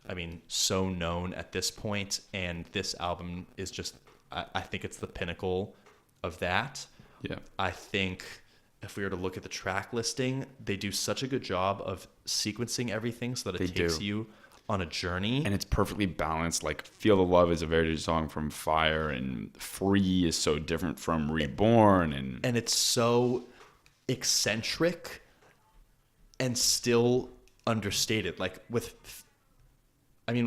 I mean, so known at this point. And this album is just, I think it's the pinnacle of that.
Yeah.
I think if we were to look at the track listing, they do such a good job of sequencing everything so that it takes you on a journey.
And it's perfectly balanced. Like, Feel the Love is a very good song from Fire, and Free is so different from Reborn. And
it's so eccentric and still understated. Like with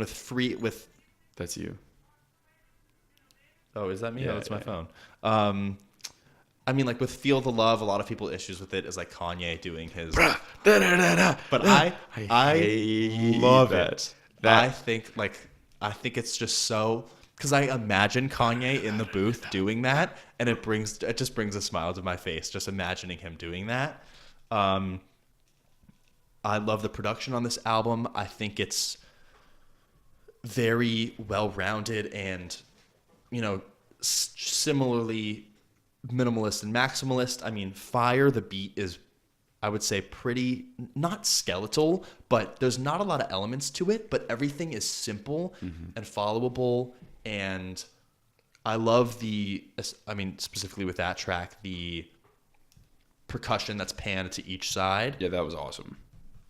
Free, with...
That's you.
Oh, is that me?
Yeah,
Oh, it's my phone. I mean, like with Feel the Love, a lot of people issues with it is like Kanye doing his... But I love it. I think it's just so... Because I imagine Kanye in the booth doing that, and it just brings a smile to my face, just imagining him doing that. I love the production on this album. I think it's very well-rounded and, you know, similarly minimalist and maximalist. I mean, Fire, the beat is, I would say, pretty, not skeletal, but there's not a lot of elements to it, but everything is simple and followable. And I love specifically with that track, the percussion that's panned to each side.
Yeah, that was awesome.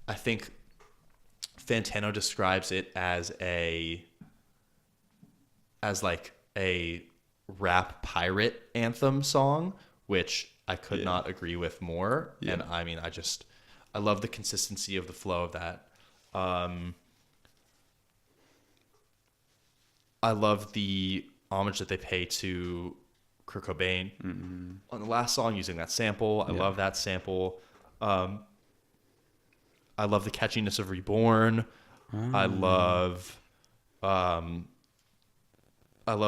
I think Fantano describes it as like a rap pirate anthem song, which I could not agree with more. Yeah. And I mean, I love the consistency of the flow of that. I love the homage that they pay to Kurt Cobain on the last song using that sample. I love that sample. I love the catchiness of Reborn. I love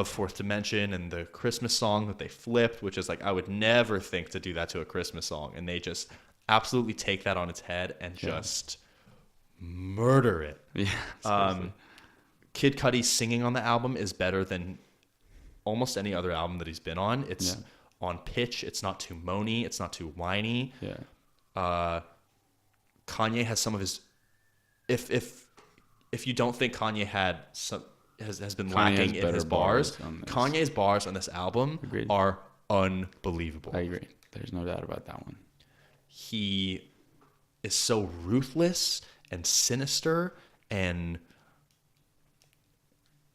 Fourth Dimension and the Christmas song that they flipped, which is like, I would never think to do that to a Christmas song. And they just absolutely take that on its head and just murder it.
Yeah.
Kid Cudi singing on the album is better than almost any other album that he's been on. It's on pitch. It's not too moany. It's not too whiny.
Yeah.
Kanye has some of his, if you don't think Kanye had some, has been lacking in his bars, Kanye's bars on this album are unbelievable.
I agree. There's no doubt about that one.
He is so ruthless and sinister, and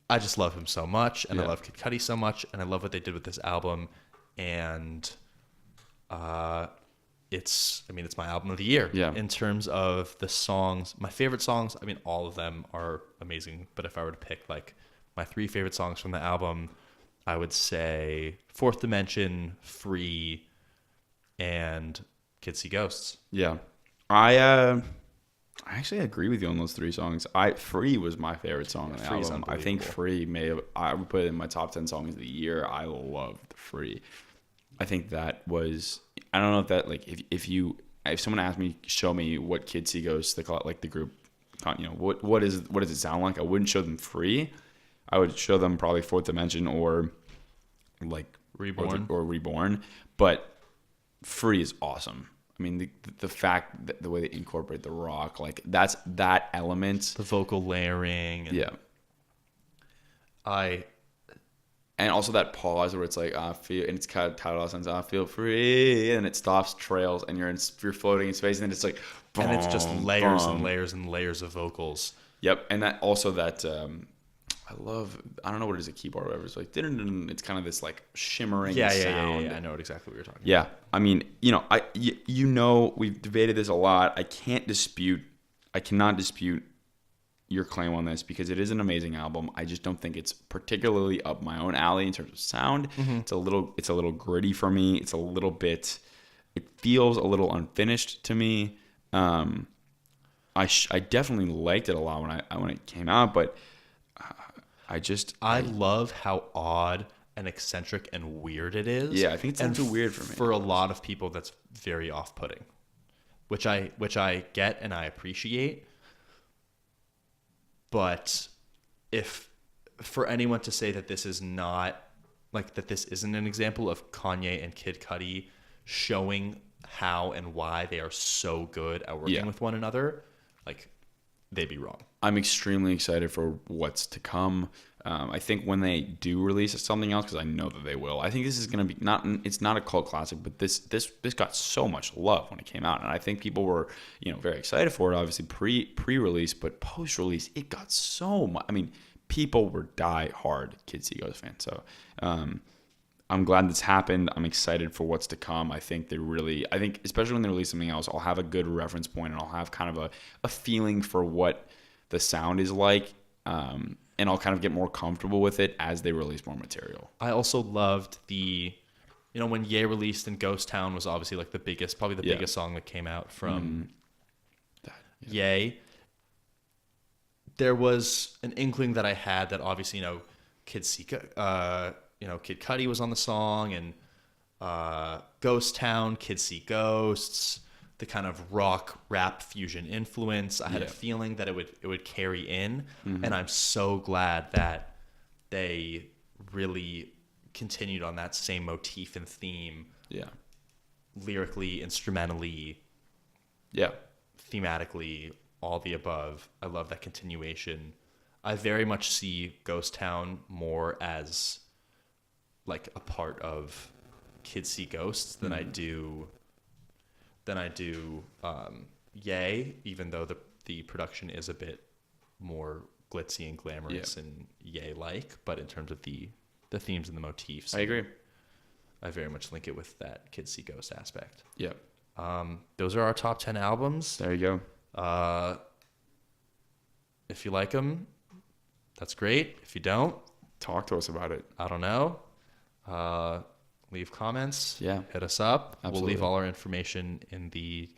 I just love him so much, and I love Kid Cudi so much, and I love what they did with this album, and it's my album of the year. Yeah. In terms of the songs, my favorite songs, I mean, all of them are amazing, but if I were to pick like my 3 favorite songs from the album, I would say Fourth Dimension, Free, and Kids See Ghosts.
Yeah. I actually agree with you on those 3 songs. Free was my favorite song on the album. I think Free I would put it in my top 10 songs of the year. I loved Free. I think that was, I don't know if that, like, if someone asked me, show me what Kids See Ghosts, they call it, like, the group, you know, what does it sound like? I wouldn't show them Free. I would show them probably Fourth Dimension or like
Reborn
or Reborn, but Free is awesome. I mean, the fact that the way they incorporate the rock, like that element,
the vocal layering, and
and also that pause where it's like, I feel, and it's kind of titled out sense, I feel free, and it stops, trails, and you're floating in space, and then it's like, boom,
and it's just layers and layers and layers of vocals.
Yep, and that also that I don't know what it is, a keyboard or whatever. It's like, it's kind of this like shimmering sound.
Yeah, I know exactly what you're talking about.
Yeah, I mean, we've debated this a lot. I cannot dispute your claim on this because it is an amazing album. I just don't think it's particularly up my own alley in terms of sound. Mm-hmm. It's a little gritty for me. It feels a little unfinished to me. I definitely liked it a lot when it came out, but I
love how odd and eccentric and weird it is.
Yeah, I think it's a little too weird for me.
For a lot of people, that's very off-putting, which I get and I appreciate. But if for anyone to say that this is not like that, this isn't an example of Kanye and Kid Cudi showing how and why they are so good at working with one another, like, they'd be wrong.
I'm extremely excited for what's to come. I think when they do release something else, because I know that they will, I think this is going to be it's not a cult classic, but this got so much love when it came out, and I think people were, very excited for it. Obviously pre-release, but post-release, it got so much. I mean, people were die-hard Kids See Ghosts fans. So I'm glad this happened. I'm excited for what's to come. I think especially when they release something else, I'll have a good reference point, and I'll have kind of a feeling for what the sound is like. And I'll kind of get more comfortable with it as they release more material.
I also loved when Ye released and Ghost Town was obviously like probably the biggest song that came out from Ye. There was an inkling that I had that obviously, Kid Cudi was on the song, and Ghost Town, Kids See Ghosts, the kind of rock rap fusion influence. I had a feeling that it would carry in, and I'm so glad that they really continued on that same motif and theme. Yeah. Lyrically, instrumentally, thematically, all the above. I love that continuation. I very much see Ghost Town more as like a part of Kids See Ghosts than I do Ye, even though the production is a bit more glitzy and glamorous and Ye-like, but in terms of the themes and the motifs,
I agree.
I very much link it with that Kids See Ghost aspect.
Yeah.
Those are our top 10 albums.
There you
go. If you like them, that's great. If you don't,
talk to us about it.
I don't know. Leave comments.
Yeah.
Hit us up.
Absolutely.
We'll leave all our information in the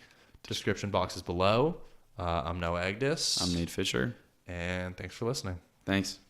description boxes below. I'm Noah Agdis.
I'm Nate Fisher.
And thanks for listening.
Thanks.